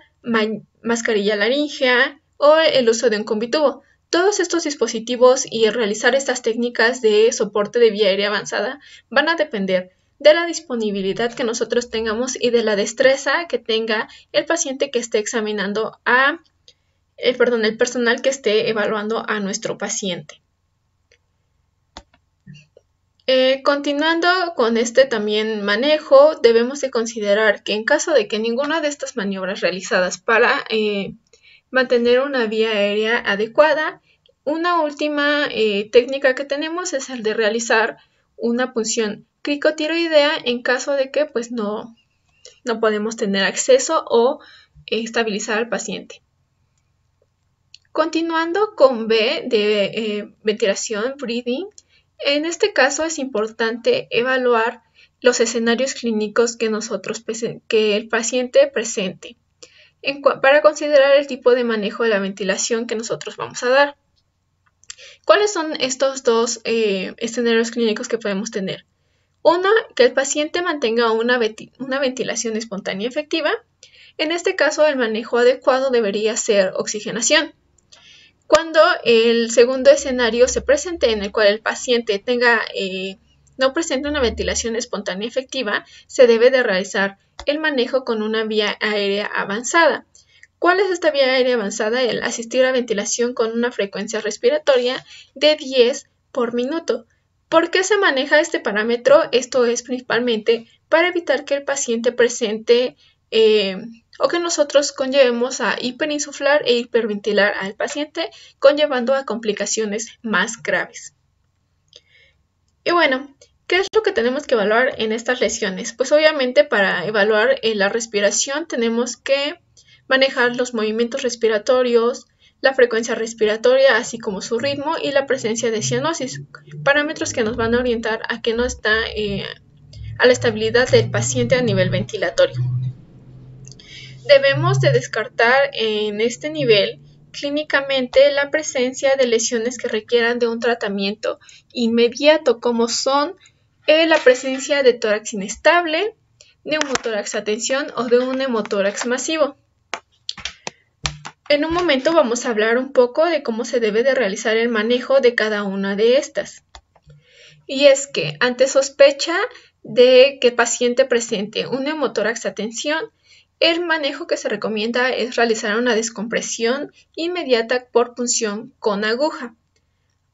mascarilla laríngea o el uso de un combitubo. Todos estos dispositivos y realizar estas técnicas de soporte de vía aérea avanzada van a depender de la disponibilidad que nosotros tengamos y de la destreza que tenga el paciente que esté examinando el personal que esté evaluando a nuestro paciente. Continuando con este también manejo, debemos de considerar que en caso de que ninguna de estas maniobras realizadas para mantener una vía aérea adecuada, una última técnica que tenemos es el de realizar una punción cricotiroidea en caso de que pues no podemos tener acceso o estabilizar al paciente. Continuando con B de ventilación, breathing, en este caso es importante evaluar los escenarios clínicos que el paciente presente para considerar el tipo de manejo de la ventilación que nosotros vamos a dar. ¿Cuáles son estos dos escenarios clínicos que podemos tener? Uno, que el paciente mantenga una ventilación espontánea efectiva. En este caso, el manejo adecuado debería ser oxigenación. Cuando el segundo escenario se presente en el cual el paciente no presente una ventilación espontánea efectiva, se debe de realizar el manejo con una vía aérea avanzada. ¿Cuál es esta vía aérea avanzada? El asistir a ventilación con una frecuencia respiratoria de 10 por minuto. ¿Por qué se maneja este parámetro? Esto es principalmente para evitar que el paciente presente o que nosotros conllevemos a hiperinsuflar e hiperventilar al paciente, conllevando a complicaciones más graves. Y bueno, ¿qué es lo que tenemos que evaluar en estas lesiones? Pues obviamente para evaluar la respiración tenemos que manejar los movimientos respiratorios, la frecuencia respiratoria, así como su ritmo y la presencia de cianosis, parámetros que nos van a orientar a que no está a la estabilidad del paciente a nivel ventilatorio. Debemos de descartar en este nivel clínicamente la presencia de lesiones que requieran de un tratamiento inmediato, como son la presencia de tórax inestable, neumotórax a tensión o de un hemotórax masivo. En un momento vamos a hablar un poco de cómo se debe de realizar el manejo de cada una de estas. Y es que ante sospecha de que el paciente presente un neumotórax a tensión, El manejo que se recomienda es realizar una descompresión inmediata por punción con aguja,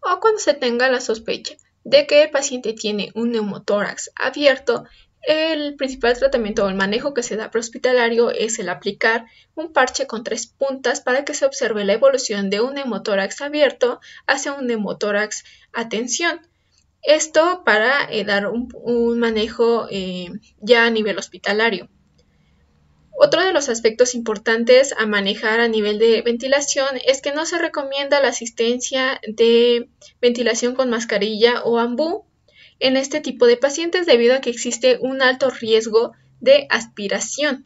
o cuando se tenga la sospecha de que el paciente tiene un neumotórax abierto. El principal tratamiento o el manejo que se da prehospitalario es el aplicar un parche con 3 puntas para que se observe la evolución de un neumotórax abierto hacia un neumotórax a tensión. Esto para dar un manejo ya a nivel hospitalario. Otro de los aspectos importantes a manejar a nivel de ventilación es que no se recomienda la asistencia de ventilación con mascarilla o ambú en este tipo de pacientes debido a que existe un alto riesgo de aspiración.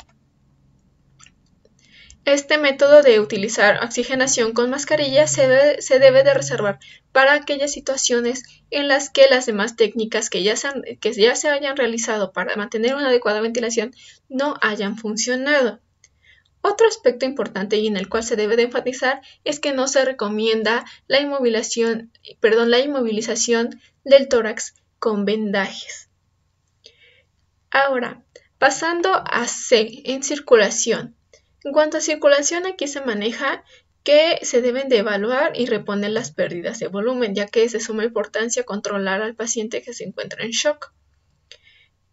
Este método de utilizar oxigenación con mascarilla se debe de reservar para aquellas situaciones en las que las demás técnicas que ya se hayan realizado para mantener una adecuada ventilación no hayan funcionado. Otro aspecto importante y en el cual se debe de enfatizar es que no se recomienda la inmovilización del tórax con vendajes. Ahora, pasando a C, en circulación. En cuanto a circulación, aquí se maneja que se deben de evaluar y reponer las pérdidas de volumen, ya que es de suma importancia controlar al paciente que se encuentra en shock.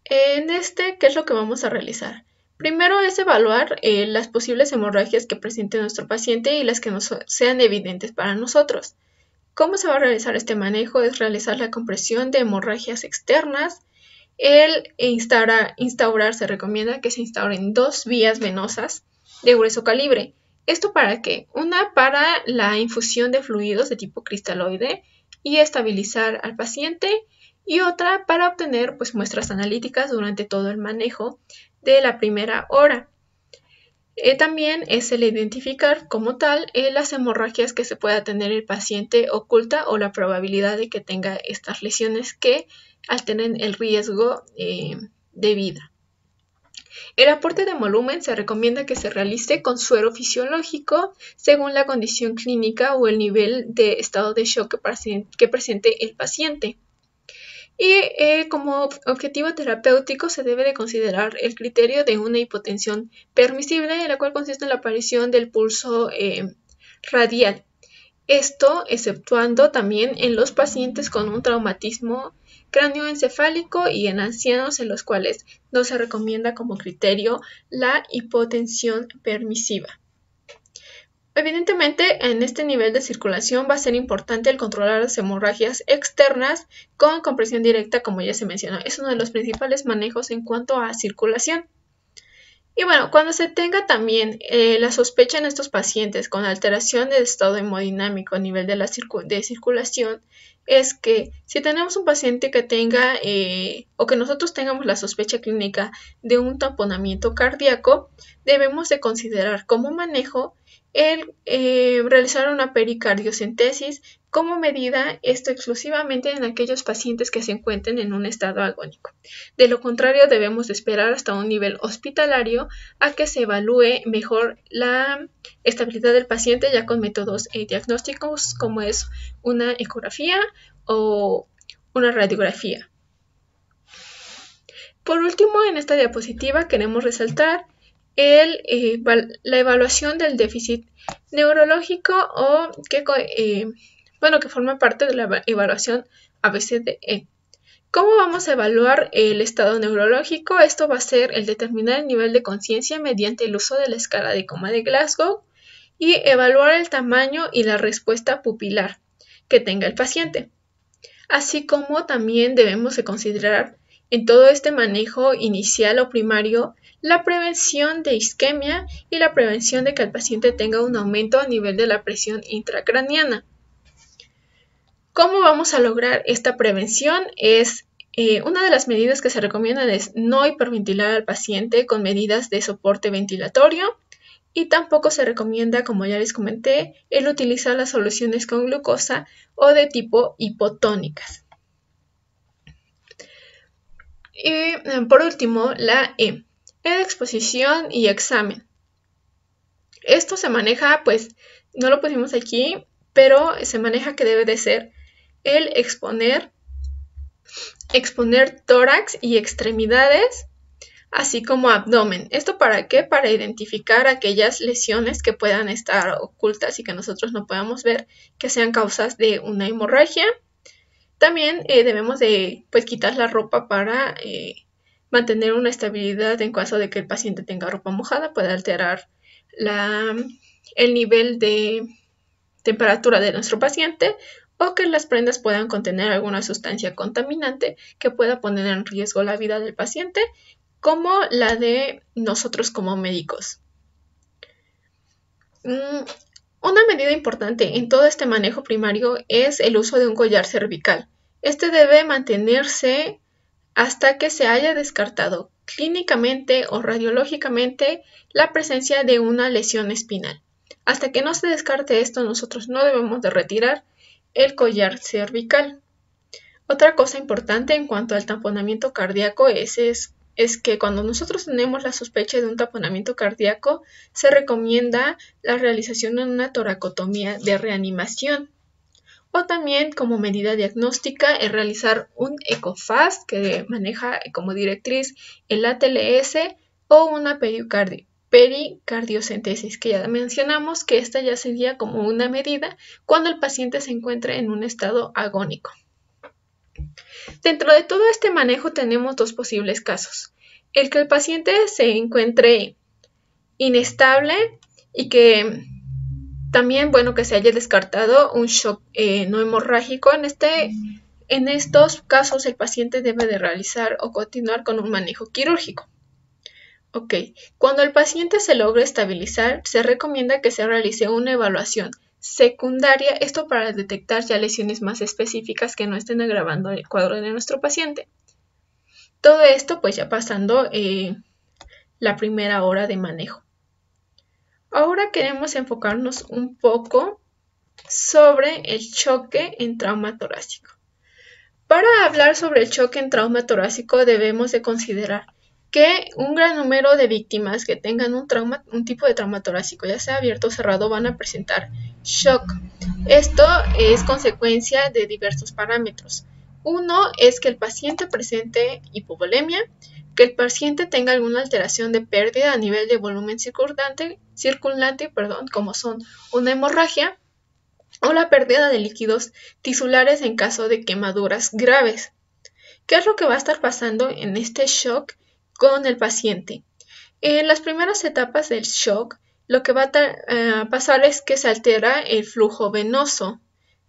En ¿qué es lo que vamos a realizar? Primero es evaluar las posibles hemorragias que presente nuestro paciente y las que no sean evidentes para nosotros. ¿Cómo se va a realizar este manejo? Es realizar la compresión de hemorragias externas. Se recomienda que se instauren 2 vías venosas de grueso calibre. ¿Esto para qué? Una para la infusión de fluidos de tipo cristaloide y estabilizar al paciente, y otra para obtener muestras analíticas durante todo el manejo de la primera hora. También es el identificar como tal las hemorragias que se pueda tener el paciente oculta o la probabilidad de que tenga estas lesiones que alteren el riesgo de vida. El aporte de volumen se recomienda que se realice con suero fisiológico según la condición clínica o el nivel de estado de shock que presente el paciente. Y como objetivo terapéutico se debe de considerar el criterio de una hipotensión permisible, la cual consiste en la aparición del pulso radial. Esto exceptuando también en los pacientes con un traumatismo cráneoencefálico y en ancianos, en los cuales no se recomienda como criterio la hipotensión permisiva. Evidentemente, en este nivel de circulación va a ser importante el controlar las hemorragias externas con compresión directa, como ya se mencionó. Es uno de los principales manejos en cuanto a circulación. Y bueno, cuando se tenga también la sospecha en estos pacientes con alteración del estado hemodinámico a nivel de circulación, es que si tenemos un paciente que tenga o que nosotros tengamos la sospecha clínica de un tamponamiento cardíaco, debemos de considerar como manejo el realizar una pericardiocentesis como medida, esto exclusivamente en aquellos pacientes que se encuentren en un estado agónico. De lo contrario, debemos de esperar hasta un nivel hospitalario a que se evalúe mejor la estabilidad del paciente ya con métodos diagnósticos como es una ecografía o una radiografía. Por último, en esta diapositiva queremos resaltar la evaluación del déficit neurológico o que forma parte de la evaluación ABCDE. ¿Cómo vamos a evaluar el estado neurológico? Esto va a ser el determinar el nivel de conciencia mediante el uso de la escala de coma de Glasgow y evaluar el tamaño y la respuesta pupilar que tenga el paciente. Así como también debemos de considerar en todo este manejo inicial o primario la prevención de isquemia y la prevención de que el paciente tenga un aumento a nivel de la presión intracraniana. ¿Cómo vamos a lograr esta prevención? Una de las medidas que se recomiendan es no hiperventilar al paciente con medidas de soporte ventilatorio y tampoco se recomienda, como ya les comenté, el utilizar las soluciones con glucosa o de tipo hipotónicas. Y por último, la E, exposición y examen. Esto se maneja, no lo pusimos aquí, pero se maneja que debe de ser el exponer tórax y extremidades así como abdomen. ¿Esto para qué? Para identificar aquellas lesiones que puedan estar ocultas y que nosotros no podamos ver, que sean causas de una hemorragia. También debemos de quitar la ropa para mantener una estabilidad en caso de que el paciente tenga ropa mojada, puede alterar el nivel de temperatura de nuestro paciente, o que las prendas puedan contener alguna sustancia contaminante que pueda poner en riesgo la vida del paciente, como la de nosotros como médicos. Una medida importante en todo este manejo primario es el uso de un collar cervical. Este debe mantenerse hasta que se haya descartado clínicamente o radiológicamente la presencia de una lesión espinal. Hasta que no se descarte esto, nosotros no debemos de retirar el collar cervical. Otra cosa importante en cuanto al tamponamiento cardíaco es que cuando nosotros tenemos la sospecha de un tamponamiento cardíaco, se recomienda la realización de una toracotomía de reanimación. O también, como medida diagnóstica, es realizar un ECOFAST que maneja como directriz el ATLS o una pericardiocentesis, que ya mencionamos que esta ya sería como una medida cuando el paciente se encuentre en un estado agónico. Dentro de todo este manejo tenemos dos posibles casos. El que el paciente se encuentre inestable y que también, que se haya descartado un shock no hemorrágico. En estos casos el paciente debe de realizar o continuar con un manejo quirúrgico. Cuando el paciente se logre estabilizar, se recomienda que se realice una evaluación secundaria, esto para detectar ya lesiones más específicas que no estén agravando el cuadro de nuestro paciente. Todo esto ya pasando la primera hora de manejo. Ahora queremos enfocarnos un poco sobre el choque en trauma torácico. Para hablar sobre el choque en trauma torácico debemos de considerar que un gran número de víctimas que tengan un tipo de trauma torácico, ya sea abierto o cerrado, van a presentar shock. Esto es consecuencia de diversos parámetros. Uno es que el paciente presente hipovolemia, que el paciente tenga alguna alteración de pérdida a nivel de volumen circulante, como son una hemorragia o la pérdida de líquidos tisulares en caso de quemaduras graves. ¿Qué es lo que va a estar pasando en este shock con el paciente? En las primeras etapas del shock, lo que va a pasar es que se altera el flujo venoso.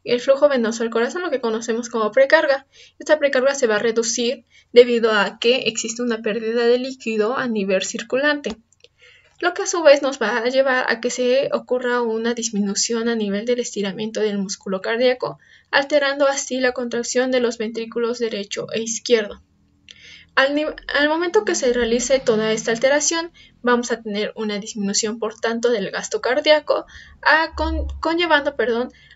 El flujo venoso del corazón, lo que conocemos como precarga. Esta precarga se va a reducir debido a que existe una pérdida de líquido a nivel circulante, lo que a su vez nos va a llevar a que se ocurra una disminución a nivel del estiramiento del músculo cardíaco, alterando así la contracción de los ventrículos derecho e izquierdo. Al momento que se realice toda esta alteración, vamos a tener una disminución, por tanto, del gasto cardíaco, conllevando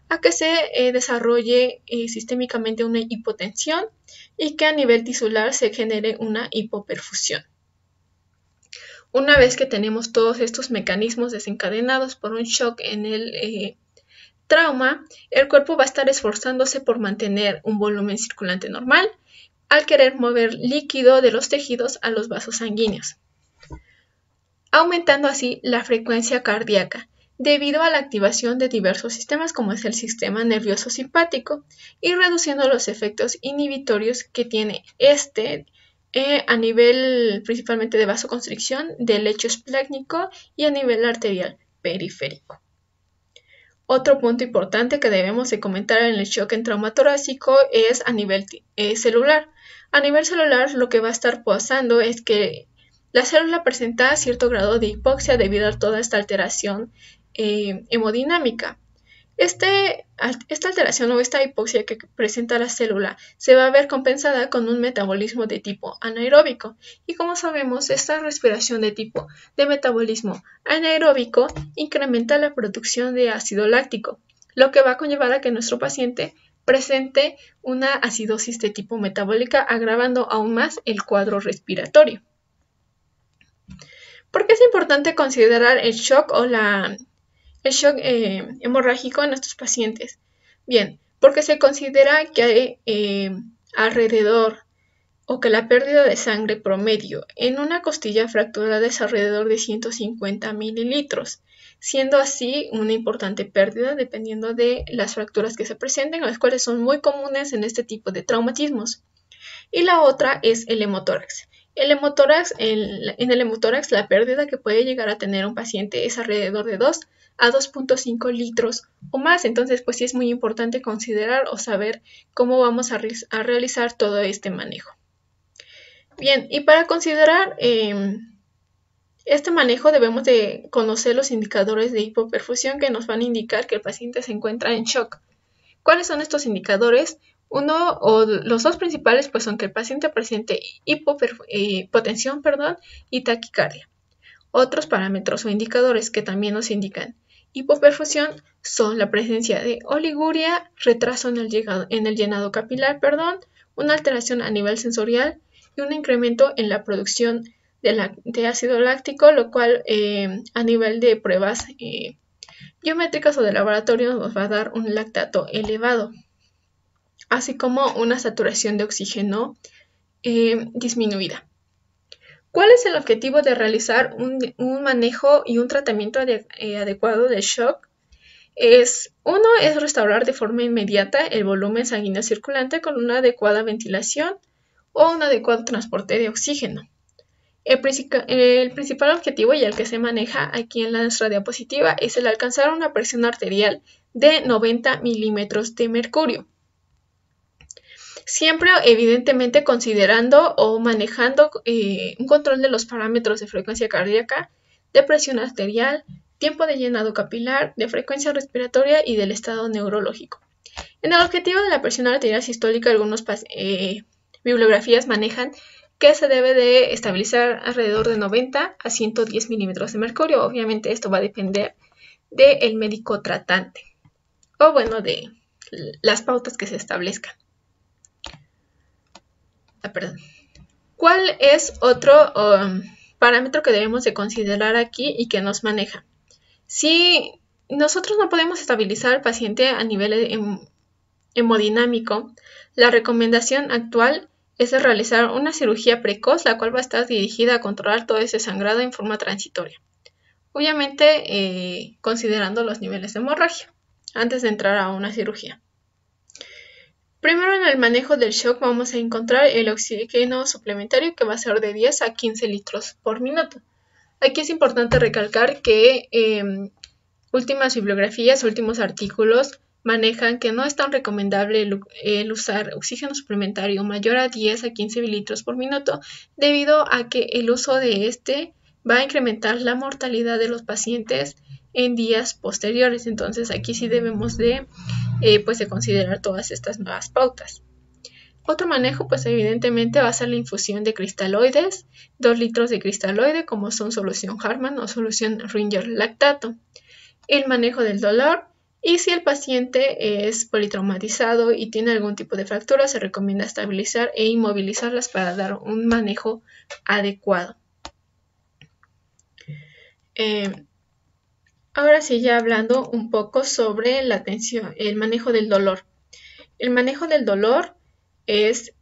a que se desarrolle sistémicamente una hipotensión y que a nivel tisular se genere una hipoperfusión. Una vez que tenemos todos estos mecanismos desencadenados por un shock en el trauma, el cuerpo va a estar esforzándose por mantener un volumen circulante normal, al querer mover líquido de los tejidos a los vasos sanguíneos, aumentando así la frecuencia cardíaca debido a la activación de diversos sistemas como es el sistema nervioso simpático y reduciendo los efectos inhibitorios que tiene a nivel principalmente de vasoconstricción, del lecho esplécnico y a nivel arterial periférico. Otro punto importante que debemos de comentar en el shock en trauma torácico es a nivel celular. A nivel celular, lo que va a estar pasando es que la célula presenta cierto grado de hipoxia debido a toda esta alteración hemodinámica. Esta alteración o esta hipoxia que presenta la célula se va a ver compensada con un metabolismo de tipo anaeróbico. Y como sabemos, esta respiración de tipo de metabolismo anaeróbico incrementa la producción de ácido láctico, lo que va a conllevar a que nuestro paciente presente una acidosis de tipo metabólica, agravando aún más el cuadro respiratorio. ¿Por qué es importante considerar el shock o el shock hemorrágico en nuestros pacientes? Bien, porque se considera que hay alrededor o que la pérdida de sangre promedio en una costilla fracturada es alrededor de 150 mililitros, siendo así una importante pérdida dependiendo de las fracturas que se presenten, las cuales son muy comunes en este tipo de traumatismos. Y la otra es el hemotórax. En el hemotórax la pérdida que puede llegar a tener un paciente es alrededor de 2 a 2.5 litros o más. Entonces, pues sí es muy importante considerar o saber cómo vamos a realizar todo este manejo. Bien, y para considerar este manejo debemos de conocer los indicadores de hipoperfusión que nos van a indicar que el paciente se encuentra en shock. ¿Cuáles son estos indicadores? Uno o los dos principales pues son que el paciente presente hipotensión y taquicardia. Otros parámetros o indicadores que también nos indican hipoperfusión son la presencia de oliguria, retraso en el llenado capilar, una alteración a nivel sensorial y un incremento en la producción de ácido láctico, lo cual a nivel de pruebas biométricas o de laboratorio nos va a dar un lactato elevado, así como una saturación de oxígeno disminuida. ¿Cuál es el objetivo de realizar un manejo y un tratamiento adecuado de shock? Uno es restaurar de forma inmediata el volumen sanguíneo circulante con una adecuada ventilación o un adecuado transporte de oxígeno. El principal objetivo y el que se maneja aquí en nuestra diapositiva es el alcanzar una presión arterial de 90 milímetros de mercurio. Siempre evidentemente considerando o manejando un control de los parámetros de frecuencia cardíaca, de presión arterial, tiempo de llenado capilar, de frecuencia respiratoria y del estado neurológico. En el objetivo de la presión arterial sistólica, algunas bibliografías manejan que se debe de estabilizar alrededor de 90 a 110 milímetros de mercurio. Obviamente esto va a depender del médico tratante o bueno, de las pautas que se establezcan. ¿Cuál es otro parámetro que debemos de considerar aquí y que nos maneja? Si nosotros no podemos estabilizar al paciente a nivel hemodinámico, la recomendación actual es de realizar una cirugía precoz, la cual va a estar dirigida a controlar todo ese sangrado en forma transitoria. Obviamente considerando los niveles de hemorragia antes de entrar a una cirugía. Primero en el manejo del shock vamos a encontrar el oxígeno suplementario que va a ser de 10 a 15 litros por minuto. Aquí es importante recalcar que últimas bibliografías, últimos artículos manejan que no es tan recomendable el usar oxígeno suplementario mayor a 10 a 15 litros por minuto debido a que el uso de este va a incrementar la mortalidad de los pacientes en días posteriores. Entonces aquí sí debemos de considerar todas estas nuevas pautas. Otro manejo pues evidentemente va a ser la infusión de cristaloides, 2 litros de cristaloide como son solución Hartmann o solución Ringer lactato. El manejo del dolor y si el paciente es politraumatizado y tiene algún tipo de fractura se recomienda estabilizar e inmovilizarlas para dar un manejo adecuado. Ahora sí, ya hablando un poco sobre la atención, el manejo del dolor. El manejo del dolor es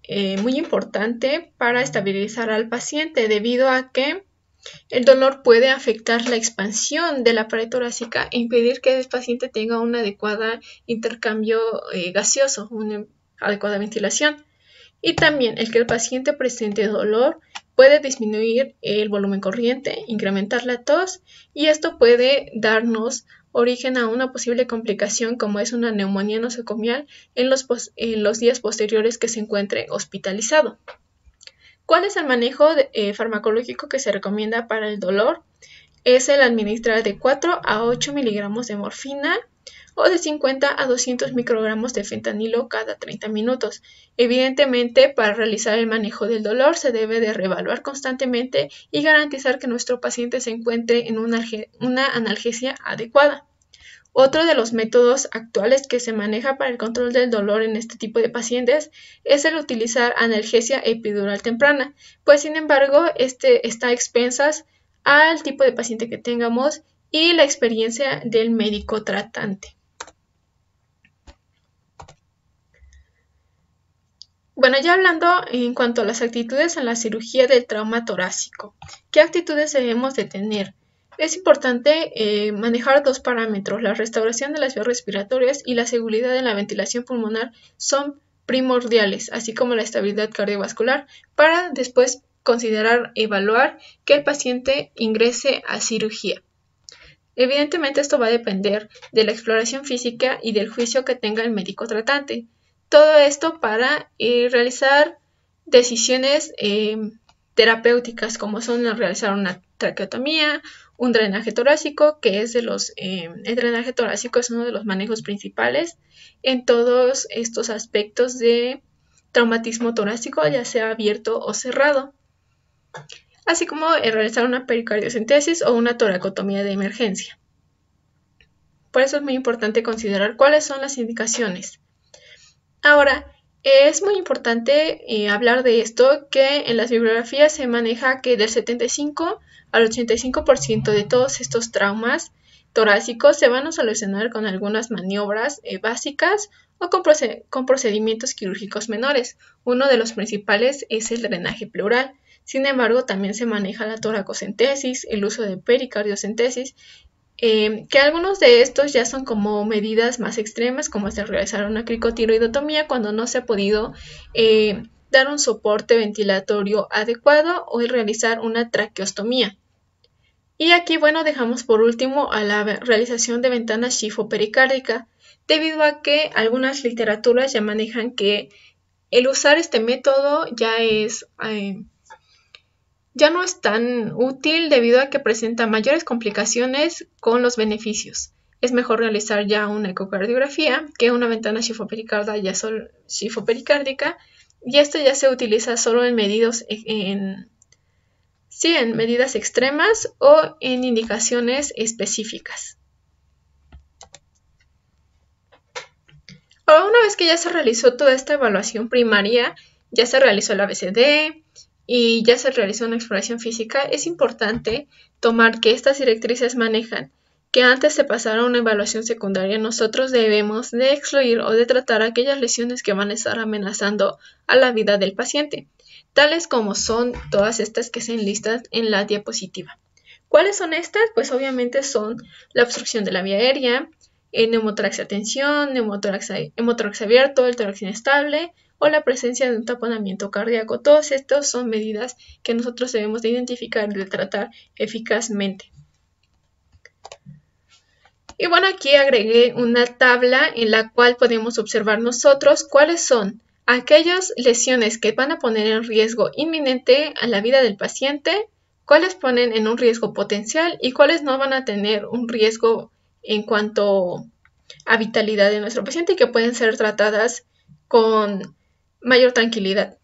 muy importante para estabilizar al paciente debido a que el dolor puede afectar la expansión de la pared torácica e impedir que el paciente tenga un adecuado intercambio gaseoso, una adecuada ventilación. Y también el que el paciente presente dolor puede disminuir el volumen corriente, incrementar la tos y esto puede darnos origen a una posible complicación como es una neumonía nosocomial en los días posteriores que se encuentre hospitalizado. ¿Cuál es el manejo farmacológico que se recomienda para el dolor? Es el administrar de 4 a 8 miligramos de morfina o de 50 a 200 microgramos de fentanilo cada 30 minutos. Evidentemente, para realizar el manejo del dolor se debe de reevaluar constantemente y garantizar que nuestro paciente se encuentre en una analgesia adecuada. Otro de los métodos actuales que se maneja para el control del dolor en este tipo de pacientes es el utilizar analgesia epidural temprana, pues sin embargo está a expensas al tipo de paciente que tengamos y la experiencia del médico tratante. Bueno, ya hablando en cuanto a las actitudes en la cirugía del trauma torácico, ¿qué actitudes debemos de tener? Es importante manejar dos parámetros. La restauración de las vías respiratorias y la seguridad en la ventilación pulmonar son primordiales, así como la estabilidad cardiovascular, para después considerar evaluar que el paciente ingrese a cirugía. Evidentemente esto va a depender de la exploración física y del juicio que tenga el médico tratante. Todo esto para realizar decisiones terapéuticas, como son realizar una traqueotomía, un drenaje torácico, que es el drenaje torácico es uno de los manejos principales en todos estos aspectos de traumatismo torácico, ya sea abierto o cerrado, así como realizar una pericardiocentesis o una toracotomía de emergencia. Por eso es muy importante considerar cuáles son las indicaciones. Ahora, es muy importante hablar de esto, que en las bibliografías se maneja que del 75 al 85% de todos estos traumas torácicos se van a solucionar con algunas maniobras básicas o con procedimientos quirúrgicos menores. Uno de los principales es el drenaje pleural. Sin embargo, también se maneja la toracocentesis, el uso de pericardiocentesis, que algunos de estos ya son como medidas más extremas, como es el realizar una cricotiroidotomía cuando no se ha podido dar un soporte ventilatorio adecuado, o el realizar una traqueostomía. Y aquí, bueno, dejamos por último a la realización de ventana shifopericárdica, debido a que algunas literaturas ya manejan que el usar este método ya no es tan útil debido a que presenta mayores complicaciones con los beneficios. Es mejor realizar ya una ecocardiografía que una ventana shifopericárdica, y esto ya se utiliza solo en medidas extremas o en indicaciones específicas. Ahora, una vez que ya se realizó toda esta evaluación primaria, ya se realizó el ABCD y ya se realizó una exploración física, es importante tomar que estas directrices manejan que antes de pasar a una evaluación secundaria nosotros debemos de excluir o de tratar aquellas lesiones que van a estar amenazando a la vida del paciente, tales como son todas estas que se enlistan en la diapositiva. ¿Cuáles son estas? Pues obviamente son la obstrucción de la vía aérea, neumotórax a tensión, hemotórax abierto, el tórax inestable o la presencia de un taponamiento cardíaco. Todos estos son medidas que nosotros debemos de identificar y de tratar eficazmente. Y bueno, aquí agregué una tabla en la cual podemos observar nosotros cuáles son aquellas lesiones que van a poner en riesgo inminente a la vida del paciente, cuáles ponen en un riesgo potencial y cuáles no van a tener un riesgo en cuanto a vitalidad de nuestro paciente y que pueden ser tratadas con mayor tranquilidad.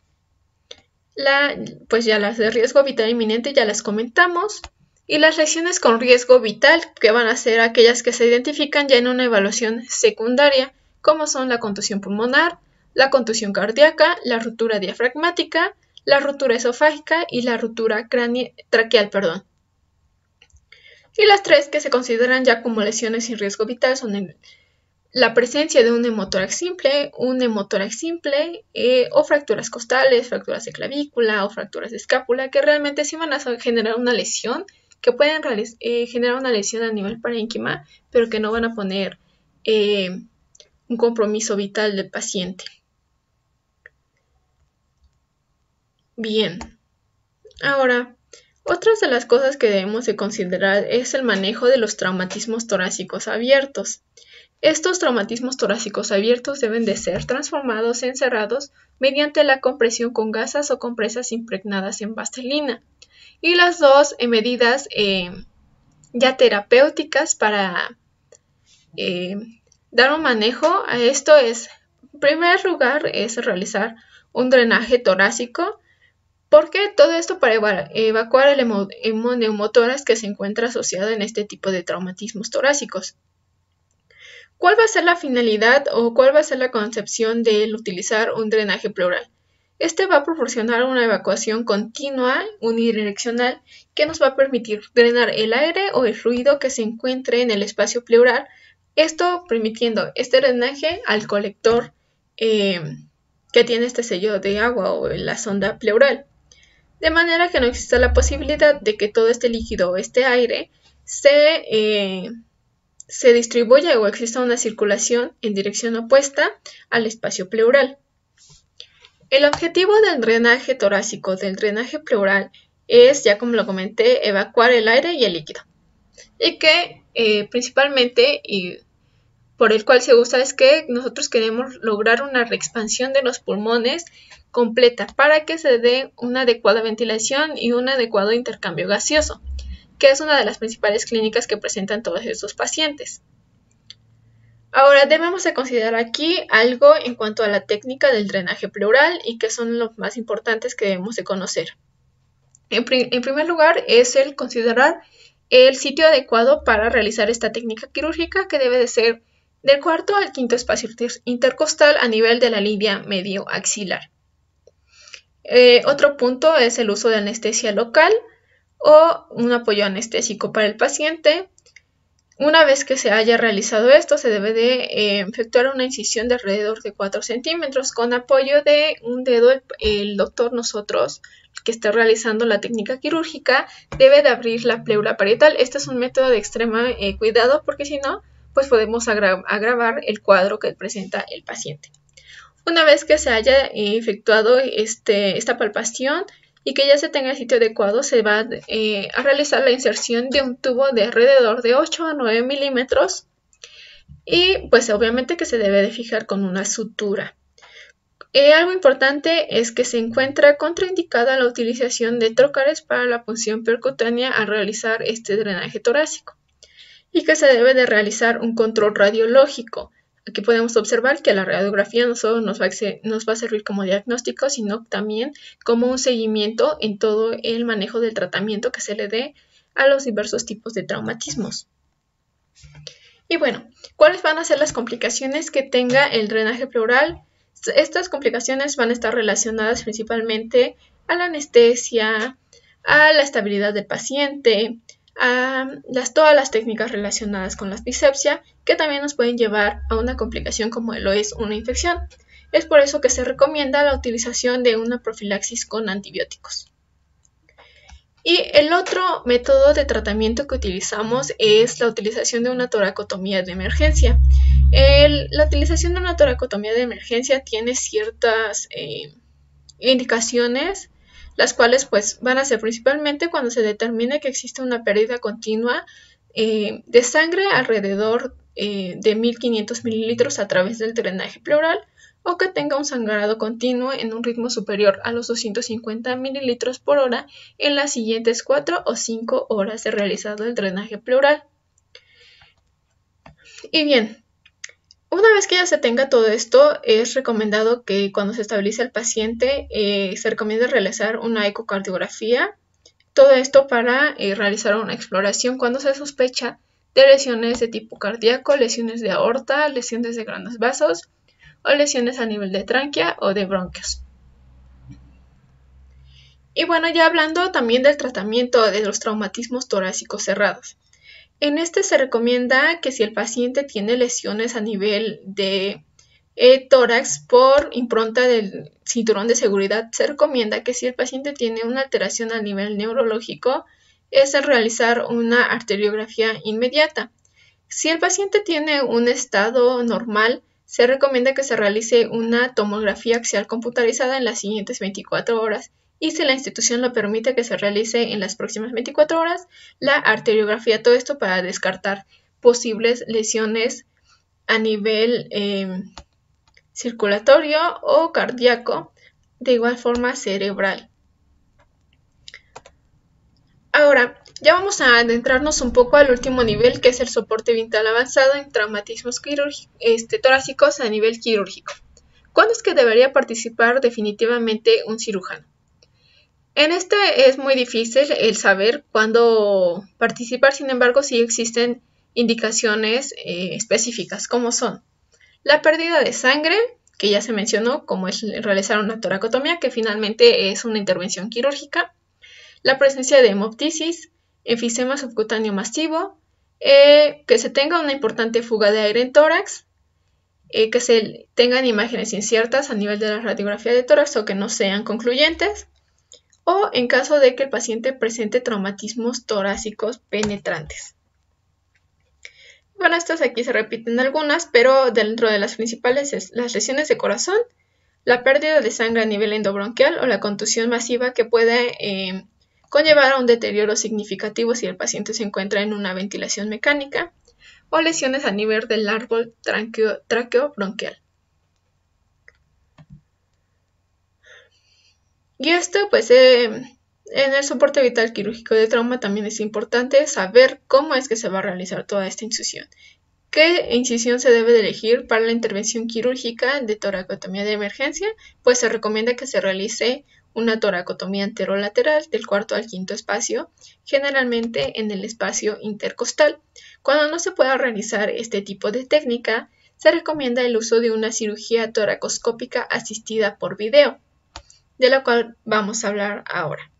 Pues ya las de riesgo vital inminente ya las comentamos, y las lesiones con riesgo vital, que van a ser aquellas que se identifican ya en una evaluación secundaria, como son la contusión pulmonar, la contusión cardíaca, la ruptura diafragmática, la ruptura esofágica y la ruptura traqueal. Y las tres que se consideran ya como lesiones sin riesgo vital son la presencia de un neumotórax simple, o fracturas costales, fracturas de clavícula o fracturas de escápula, que realmente sí van a generar una lesión, que pueden generar una lesión a nivel parénquima, pero que no van a poner un compromiso vital del paciente. Bien, ahora, otras de las cosas que debemos de considerar es el manejo de los traumatismos torácicos abiertos. Estos traumatismos torácicos abiertos deben de ser transformados en cerrados mediante la compresión con gasas o compresas impregnadas en vaselina. Y las dos medidas ya terapéuticas para dar un manejo a esto es, en primer lugar, es realizar un drenaje torácico, porque todo esto para evacuar el hemoneumotórax que se encuentra asociado en este tipo de traumatismos torácicos. ¿Cuál va a ser la finalidad o cuál va a ser la concepción del utilizar un drenaje pleural? Este va a proporcionar una evacuación continua, unidireccional, que nos va a permitir drenar el aire o el fluido que se encuentre en el espacio pleural, esto permitiendo este drenaje al colector que tiene este sello de agua o la sonda pleural, de manera que no exista la posibilidad de que todo este líquido o este aire se distribuya o exista una circulación en dirección opuesta al espacio pleural. El objetivo del drenaje torácico, del drenaje pleural, es, ya como lo comenté, evacuar el aire y el líquido. Y que principalmente, y por el cual se usa, es que nosotros queremos lograr una reexpansión de los pulmones completa para que se dé una adecuada ventilación y un adecuado intercambio gaseoso, que es una de las principales clínicas que presentan todos estos pacientes. Ahora debemos de considerar aquí algo en cuanto a la técnica del drenaje pleural y que son los más importantes que debemos de conocer. En primer lugar es el considerar el sitio adecuado para realizar esta técnica quirúrgica, que debe de ser del cuarto al quinto espacio intercostal a nivel de la línea medio axilar. Otro punto es el uso de anestesia local o un apoyo anestésico para el paciente. Una vez que se haya realizado esto, se debe de efectuar una incisión de alrededor de 4 centímetros con apoyo de un dedo. El doctor, nosotros, que esté realizando la técnica quirúrgica, debe de abrir la pleura parietal. Este es un método de extrema cuidado, porque si no, pues podemos agravar el cuadro que presenta el paciente. Una vez que se haya efectuado esta palpación y que ya se tenga el sitio adecuado, se va a realizar la inserción de un tubo de alrededor de 8 a 9 milímetros y pues obviamente que se debe de fijar con una sutura. Algo importante es que se encuentra contraindicada la utilización de trócares para la punción percutánea al realizar este drenaje torácico y que se debe de realizar un control radiológico. Aquí podemos observar que la radiografía no solo nos va a servir como diagnóstico, sino también como un seguimiento en todo el manejo del tratamiento que se le dé a los diversos tipos de traumatismos. Y bueno, ¿cuáles van a ser las complicaciones que tenga el drenaje pleural? Estas complicaciones van a estar relacionadas principalmente a la anestesia, a la estabilidad del paciente, a todas las técnicas relacionadas con la asfixia, que también nos pueden llevar a una complicación como lo es una infección. Es por eso que se recomienda la utilización de una profilaxis con antibióticos. Y el otro método de tratamiento que utilizamos es la utilización de una toracotomía de emergencia. La utilización de una toracotomía de emergencia tiene ciertas indicaciones, las cuales pues van a ser principalmente cuando se determine que existe una pérdida continua de sangre alrededor de 1500 mililitros a través del drenaje pleural, o que tenga un sangrado continuo en un ritmo superior a los 250 mililitros por hora en las siguientes 4 o 5 horas de realizado el drenaje pleural. Y bien, una vez que ya se tenga todo esto, es recomendado que cuando se estabilice el paciente se recomienda realizar una ecocardiografía. Todo esto para realizar una exploración cuando se sospecha de lesiones de tipo cardíaco, lesiones de aorta, lesiones de grandes vasos o lesiones a nivel de tráquea o de bronquios. Y bueno, ya hablando también del tratamiento de los traumatismos torácicos cerrados. En este se recomienda que si el paciente tiene lesiones a nivel de tórax por impronta del cinturón de seguridad, se recomienda que si el paciente tiene una alteración a nivel neurológico, es el realizar una arteriografía inmediata. Si el paciente tiene un estado normal, se recomienda que se realice una tomografía axial computarizada en las siguientes 24 horas y si la institución lo permite que se realice en las próximas 24 horas la arteriografía, todo esto para descartar posibles lesiones a nivel circulatorio o cardíaco, de igual forma cerebral. Ahora, ya vamos a adentrarnos un poco al último nivel, que es el soporte vital avanzado en traumatismos torácicos a nivel quirúrgico. ¿Cuándo es que debería participar definitivamente un cirujano? En este es muy difícil el saber cuándo participar, sin embargo, sí existen indicaciones específicas, como son la pérdida de sangre, que ya se mencionó, como es realizar una toracotomía, que finalmente es una intervención quirúrgica, la presencia de hemoptisis, enfisema subcutáneo masivo, que se tenga una importante fuga de aire en tórax, que se tengan imágenes inciertas a nivel de la radiografía de tórax o que no sean concluyentes, o en caso de que el paciente presente traumatismos torácicos penetrantes. Bueno, estas aquí se repiten algunas, pero dentro de las principales es las lesiones de corazón, la pérdida de sangre a nivel endobronquial o la contusión masiva que puede conllevar a un deterioro significativo si el paciente se encuentra en una ventilación mecánica, o lesiones a nivel del árbol traqueobronquial. Y esto, pues, en el soporte vital quirúrgico de trauma también es importante saber cómo es que se va a realizar toda esta incisión. ¿Qué incisión se debe de elegir para la intervención quirúrgica de toracotomía de emergencia? Pues se recomienda que se realice una toracotomía anterolateral del cuarto al quinto espacio, generalmente en el espacio intercostal. Cuando no se pueda realizar este tipo de técnica, se recomienda el uso de una cirugía toracoscópica asistida por video, de la cual vamos a hablar ahora.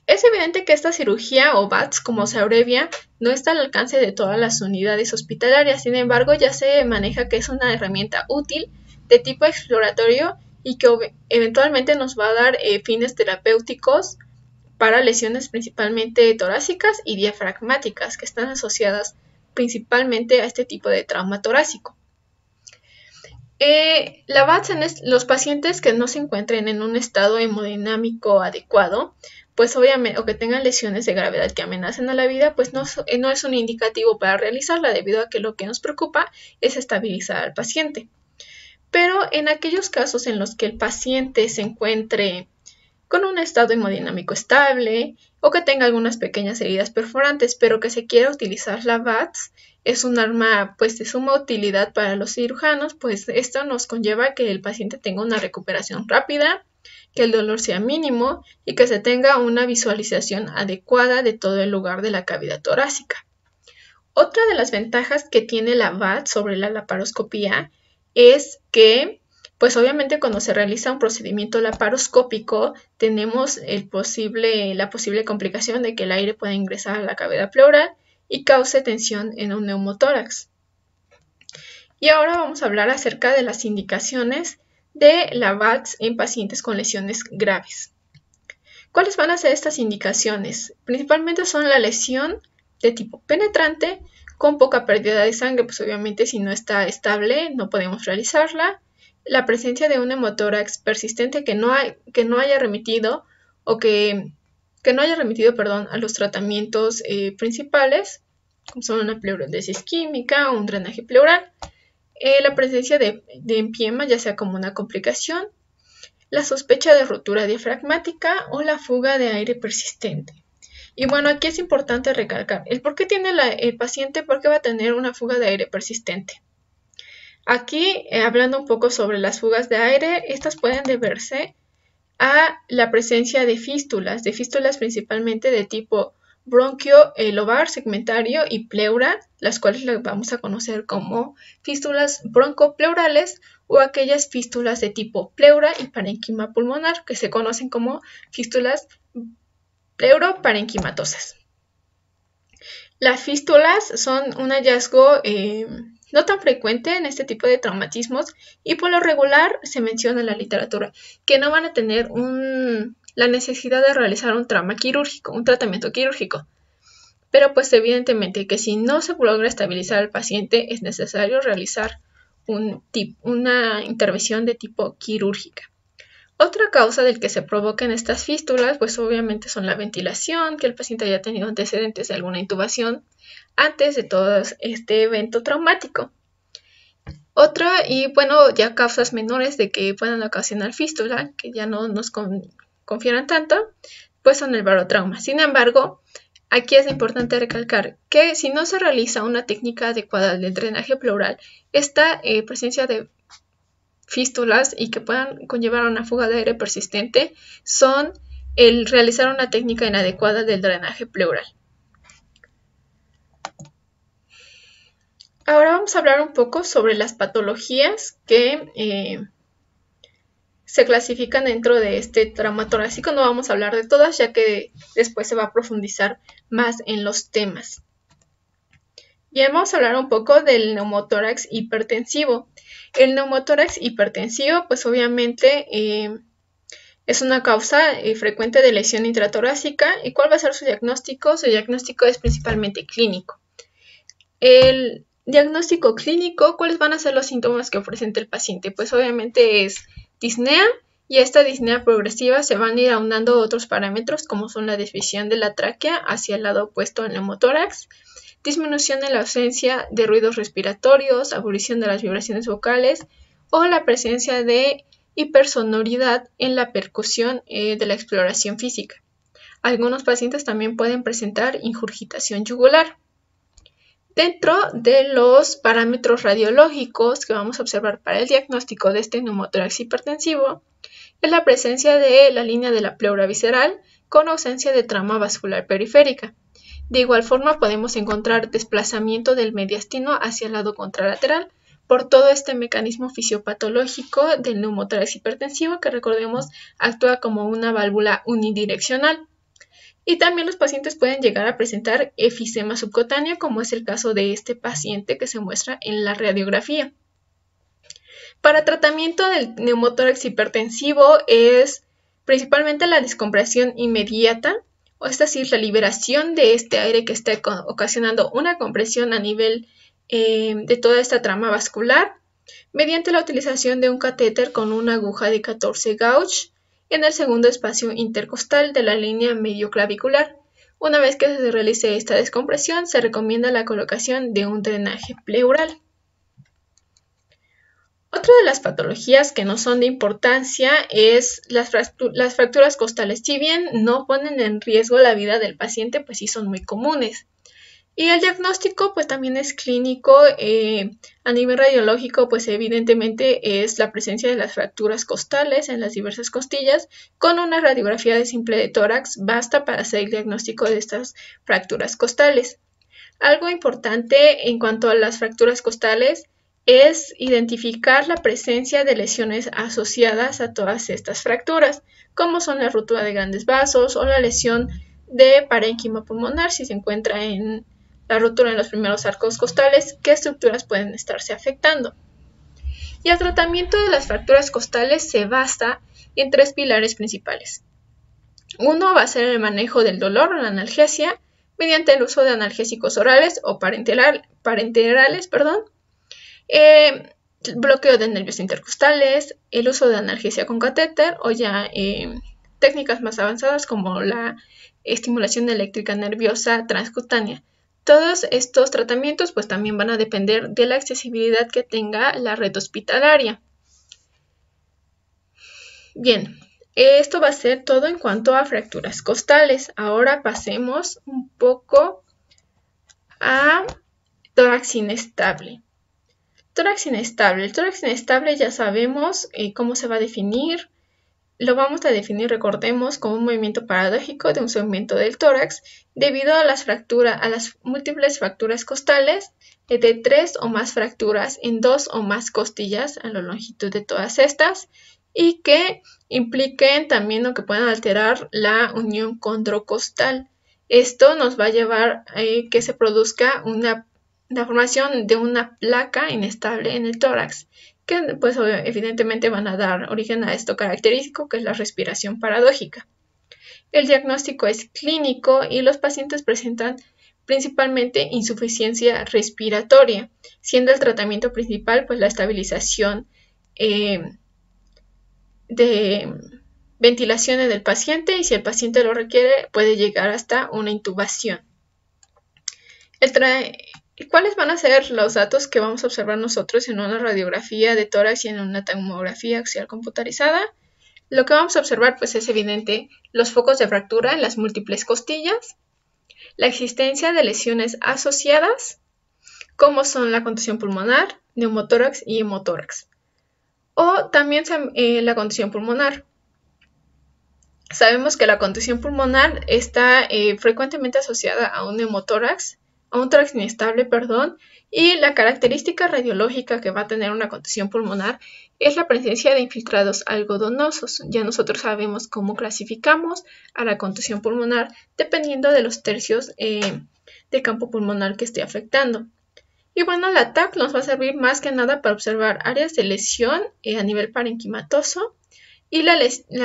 Es evidente que esta cirugía, o VATS como se abrevia, no está al alcance de todas las unidades hospitalarias. Sin embargo, ya se maneja que es una herramienta útil de tipo exploratorio y que eventualmente nos va a dar fines terapéuticos para lesiones principalmente torácicas y diafragmáticas que están asociadas principalmente a este tipo de trauma torácico. La VATS en los pacientes que no se encuentren en un estado hemodinámico adecuado, pues obviamente, o que tengan lesiones de gravedad que amenacen a la vida, pues no es un indicativo para realizarla, debido a que lo que nos preocupa es estabilizar al paciente. Pero en aquellos casos en los que el paciente se encuentre con un estado hemodinámico estable o que tenga algunas pequeñas heridas perforantes, pero que se quiera utilizar la VATS, es un arma pues de suma utilidad para los cirujanos, pues esto nos conlleva que el paciente tenga una recuperación rápida, que el dolor sea mínimo y que se tenga una visualización adecuada de todo el lugar de la cavidad torácica. Otra de las ventajas que tiene la VATS sobre la laparoscopía es que, pues obviamente cuando se realiza un procedimiento laparoscópico tenemos la posible complicación de que el aire pueda ingresar a la cavidad pleural y cause tensión en un neumotórax. Y ahora vamos a hablar acerca de las indicaciones de la VATS en pacientes con lesiones graves. ¿Cuáles van a ser estas indicaciones? Principalmente son la lesión de tipo penetrante con poca pérdida de sangre, pues obviamente si no está estable no podemos realizarla. La presencia de un neumotórax persistente que no haya remitido a los tratamientos principales, como son una pleurodesis química o un drenaje pleural. La presencia de empiema, ya sea como una complicación, la sospecha de rotura diafragmática o la fuga de aire persistente. Y bueno, aquí es importante recalcar el por qué tiene el paciente, por qué va a tener una fuga de aire persistente. Aquí, hablando un poco sobre las fugas de aire, estas pueden deberse a la presencia de fístulas principalmente de tipo bronquio lobar segmentario y pleura, las cuales las vamos a conocer como fístulas broncopleurales, o aquellas fístulas de tipo pleura y parénquima pulmonar, que se conocen como fístulas pleuroparenquimatosas. Las fístulas son un hallazgo no tan frecuente en este tipo de traumatismos y por lo regular se menciona en la literatura que no van a tener la necesidad de realizar un tratamiento quirúrgico. Pero pues evidentemente que si no se logra estabilizar al paciente es necesario realizar una intervención de tipo quirúrgica. Otra causa del que se provocan estas fístulas, pues obviamente son la ventilación, que el paciente haya tenido antecedentes de alguna intubación antes de todo este evento traumático. Otra, y bueno, ya causas menores de que puedan ocasionar fístula, que ya no nos confieran tanto, pues son el barotrauma. Sin embargo, aquí es importante recalcar que si no se realiza una técnica adecuada del drenaje pleural, esta presencia de fístulas y que puedan conllevar a una fuga de aire persistente son el realizar una técnica inadecuada del drenaje pleural. Ahora vamos a hablar un poco sobre las patologías que se clasifican dentro de este trauma torácico. No vamos a hablar de todas, ya que después se va a profundizar más en los temas. Bien, vamos a hablar un poco del neumotórax hipertensivo. El neumotórax hipertensivo, pues obviamente es una causa frecuente de lesión intratorácica. ¿Y cuál va a ser su diagnóstico? Su diagnóstico es principalmente clínico. El diagnóstico clínico, ¿cuáles van a ser los síntomas que presenta el paciente? Pues obviamente es disnea, y a esta disnea progresiva se van a ir aunando otros parámetros como son la desviación de la tráquea hacia el lado opuesto al neumotórax, disminución en la ausencia de ruidos respiratorios, abolición de las vibraciones vocales o la presencia de hipersonoridad en la percusión de la exploración física. Algunos pacientes también pueden presentar ingurgitación yugular. Dentro de los parámetros radiológicos que vamos a observar para el diagnóstico de este neumotórax hipertensivo es la presencia de la línea de la pleura visceral con ausencia de trama vascular periférica. De igual forma podemos encontrar desplazamiento del mediastino hacia el lado contralateral por todo este mecanismo fisiopatológico del neumotórax hipertensivo que, recordemos, actúa como una válvula unidireccional. Y también los pacientes pueden llegar a presentar efisema subcutáneo, como es el caso de este paciente que se muestra en la radiografía. Para tratamiento del neumotórax hipertensivo es principalmente la descompresión inmediata, es decir, la liberación de este aire que está ocasionando una compresión a nivel de toda esta trama vascular, mediante la utilización de un catéter con una aguja de 14 gauge en el segundo espacio intercostal de la línea medioclavicular. Una vez que se realice esta descompresión, se recomienda la colocación de un drenaje pleural. Otra de las patologías que no son de importancia es las fracturas costales. Si bien no ponen en riesgo la vida del paciente, pues sí son muy comunes. Y el diagnóstico pues también es clínico. A nivel radiológico pues evidentemente es la presencia de las fracturas costales en las diversas costillas. Con una radiografía de simple de tórax basta para hacer el diagnóstico de estas fracturas costales. Algo importante en cuanto a las fracturas costales es identificar la presencia de lesiones asociadas a todas estas fracturas, como son la rotura de grandes vasos o la lesión de parénquima pulmonar si se encuentra en la rotura en los primeros arcos costales, qué estructuras pueden estarse afectando. Y el tratamiento de las fracturas costales se basa en tres pilares principales. Uno va a ser el manejo del dolor o la analgesia mediante el uso de analgésicos orales o parenterales, bloqueo de nervios intercostales, el uso de analgesia con catéter o ya técnicas más avanzadas como la estimulación eléctrica nerviosa transcutánea. Todos estos tratamientos pues también van a depender de la accesibilidad que tenga la red hospitalaria. Bien, esto va a ser todo en cuanto a fracturas costales. Ahora pasemos un poco a tórax inestable. Tórax inestable. El tórax inestable ya sabemos cómo se va a definir. Lo vamos a definir, recordemos, como un movimiento paradójico de un segmento del tórax debido a las múltiples fracturas costales de 3 o más fracturas en 2 o más costillas a la longitud de todas estas y que impliquen también o que puedan alterar la unión condrocostal. Esto nos va a llevar a que se produzca la formación de una placa inestable en el tórax, que pues evidentemente van a dar origen a esto característico que es la respiración paradójica. El diagnóstico es clínico y los pacientes presentan principalmente insuficiencia respiratoria, siendo el tratamiento principal pues la estabilización de ventilación del paciente y si el paciente lo requiere puede llegar hasta una intubación. ¿Cuáles van a ser los datos que vamos a observar nosotros en una radiografía de tórax y en una tomografía axial computarizada? Lo que vamos a observar pues es evidente los focos de fractura en las múltiples costillas, la existencia de lesiones asociadas, como son la contusión pulmonar, neumotórax y hemotórax, o también la contusión pulmonar. Sabemos que la contusión pulmonar está frecuentemente asociada a un neumotórax, a un tórax inestable, y la característica radiológica que va a tener una contusión pulmonar es la presencia de infiltrados algodonosos. Ya nosotros sabemos cómo clasificamos a la contusión pulmonar dependiendo de los tercios de campo pulmonar que esté afectando. Y bueno, la TAC nos va a servir más que nada para observar áreas de lesión a nivel parenquimatoso y la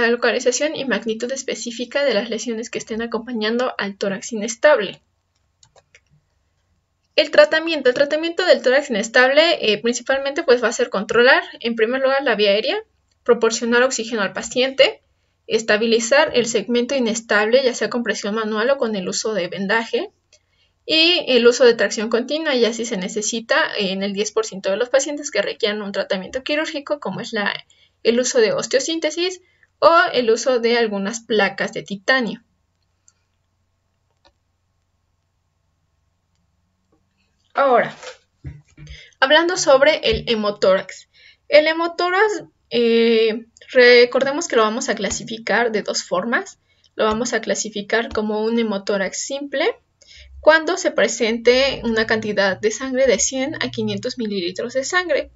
localización y magnitud específica de las lesiones que estén acompañando al tórax inestable. El tratamiento del tórax inestable principalmente pues va a ser controlar en primer lugar la vía aérea, proporcionar oxígeno al paciente, estabilizar el segmento inestable ya sea con presión manual o con el uso de vendaje, y el uso de tracción continua ya si se necesita en el 10% de los pacientes que requieran un tratamiento quirúrgico, como es el uso de osteosíntesis o el uso de algunas placas de titanio. Ahora, hablando sobre el hemotórax. El hemotórax, recordemos que lo vamos a clasificar de dos formas. Lo vamos a clasificar como un hemotórax simple, cuando se presente una cantidad de sangre de 100 a 500 mililitros de sangre,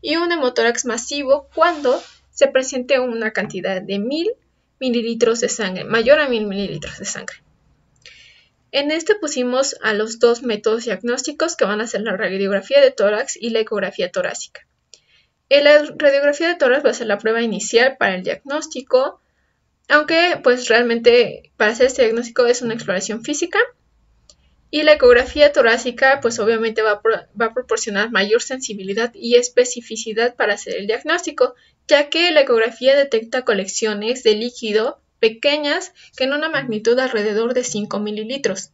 y un hemotórax masivo cuando se presente una cantidad de 1000 mililitros de sangre, mayor a 1000 mililitros de sangre. En este pusimos a los dos métodos diagnósticos que van a ser la radiografía de tórax y la ecografía torácica. La radiografía de tórax va a ser la prueba inicial para el diagnóstico, aunque pues realmente para hacer este diagnóstico es una exploración física. Y la ecografía torácica pues obviamente va a proporcionar mayor sensibilidad y especificidad para hacer el diagnóstico, ya que la ecografía detecta colecciones de líquido pequeñas que en una magnitud alrededor de 5 mililitros.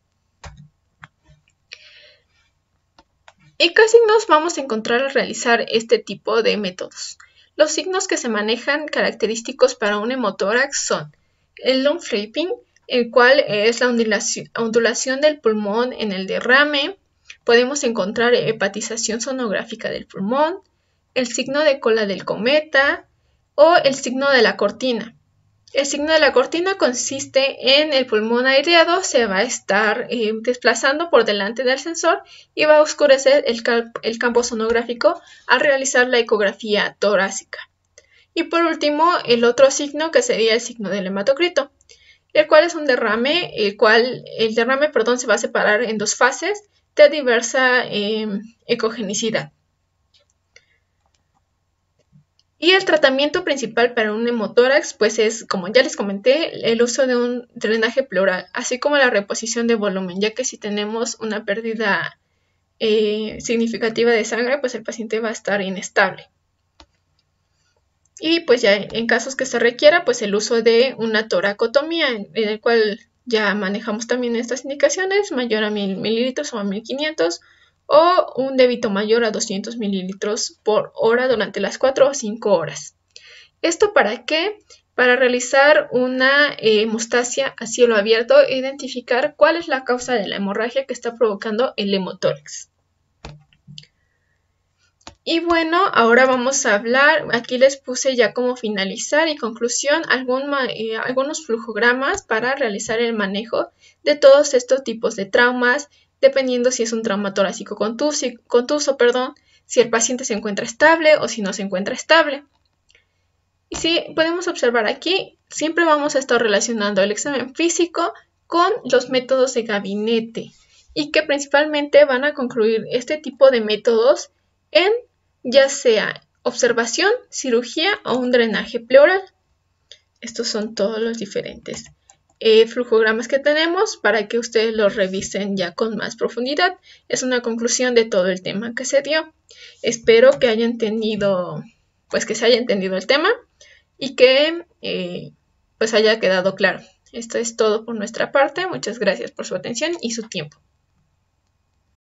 ¿Y qué signos vamos a encontrar al realizar este tipo de métodos? Los signos que se manejan característicos para un hemotórax son el Lunge-Flapping, el cual es la ondulación del pulmón en el derrame. Podemos encontrar hepatización sonográfica del pulmón, el signo de cola del cometa o el signo de la cortina. El signo de la cortina consiste en el pulmón aireado, se va a estar desplazando por delante del sensor y va a oscurecer el campo sonográfico al realizar la ecografía torácica. Y por último, el otro signo que sería el signo del hematocrito, el cual es un derrame, el derrame se va a separar en dos fases de diversa ecogenicidad. Y el tratamiento principal para un hemotórax pues es, como ya les comenté, el uso de un drenaje pleural, así como la reposición de volumen, ya que si tenemos una pérdida significativa de sangre, pues el paciente va a estar inestable. Y pues ya en casos que se requiera, pues el uso de una toracotomía, en el cual ya manejamos también estas indicaciones, mayor a 1000 mililitros o a 1500, o un débito mayor a 200 mililitros por hora durante las 4 o 5 horas. ¿Esto para qué? Para realizar una hemostasia a cielo abierto e identificar cuál es la causa de la hemorragia que está provocando el hemotórax. Y bueno, ahora vamos a hablar, aquí les puse ya como finalizar y conclusión algunos flujogramas para realizar el manejo de todos estos tipos de traumas, dependiendo si es un trauma torácico contuso, si el paciente se encuentra estable o si no se encuentra estable. Y si podemos observar aquí, siempre vamos a estar relacionando el examen físico con los métodos de gabinete y que principalmente van a concluir este tipo de métodos en ya sea observación, cirugía o un drenaje pleural. Estos son todos los diferentes flujogramas que tenemos para que ustedes los revisen ya con más profundidad. Es una conclusión de todo el tema que se dio. Espero que hayan entendido, que se haya entendido el tema y que haya quedado claro. Esto es todo por nuestra parte. Muchas gracias por su atención y su tiempo.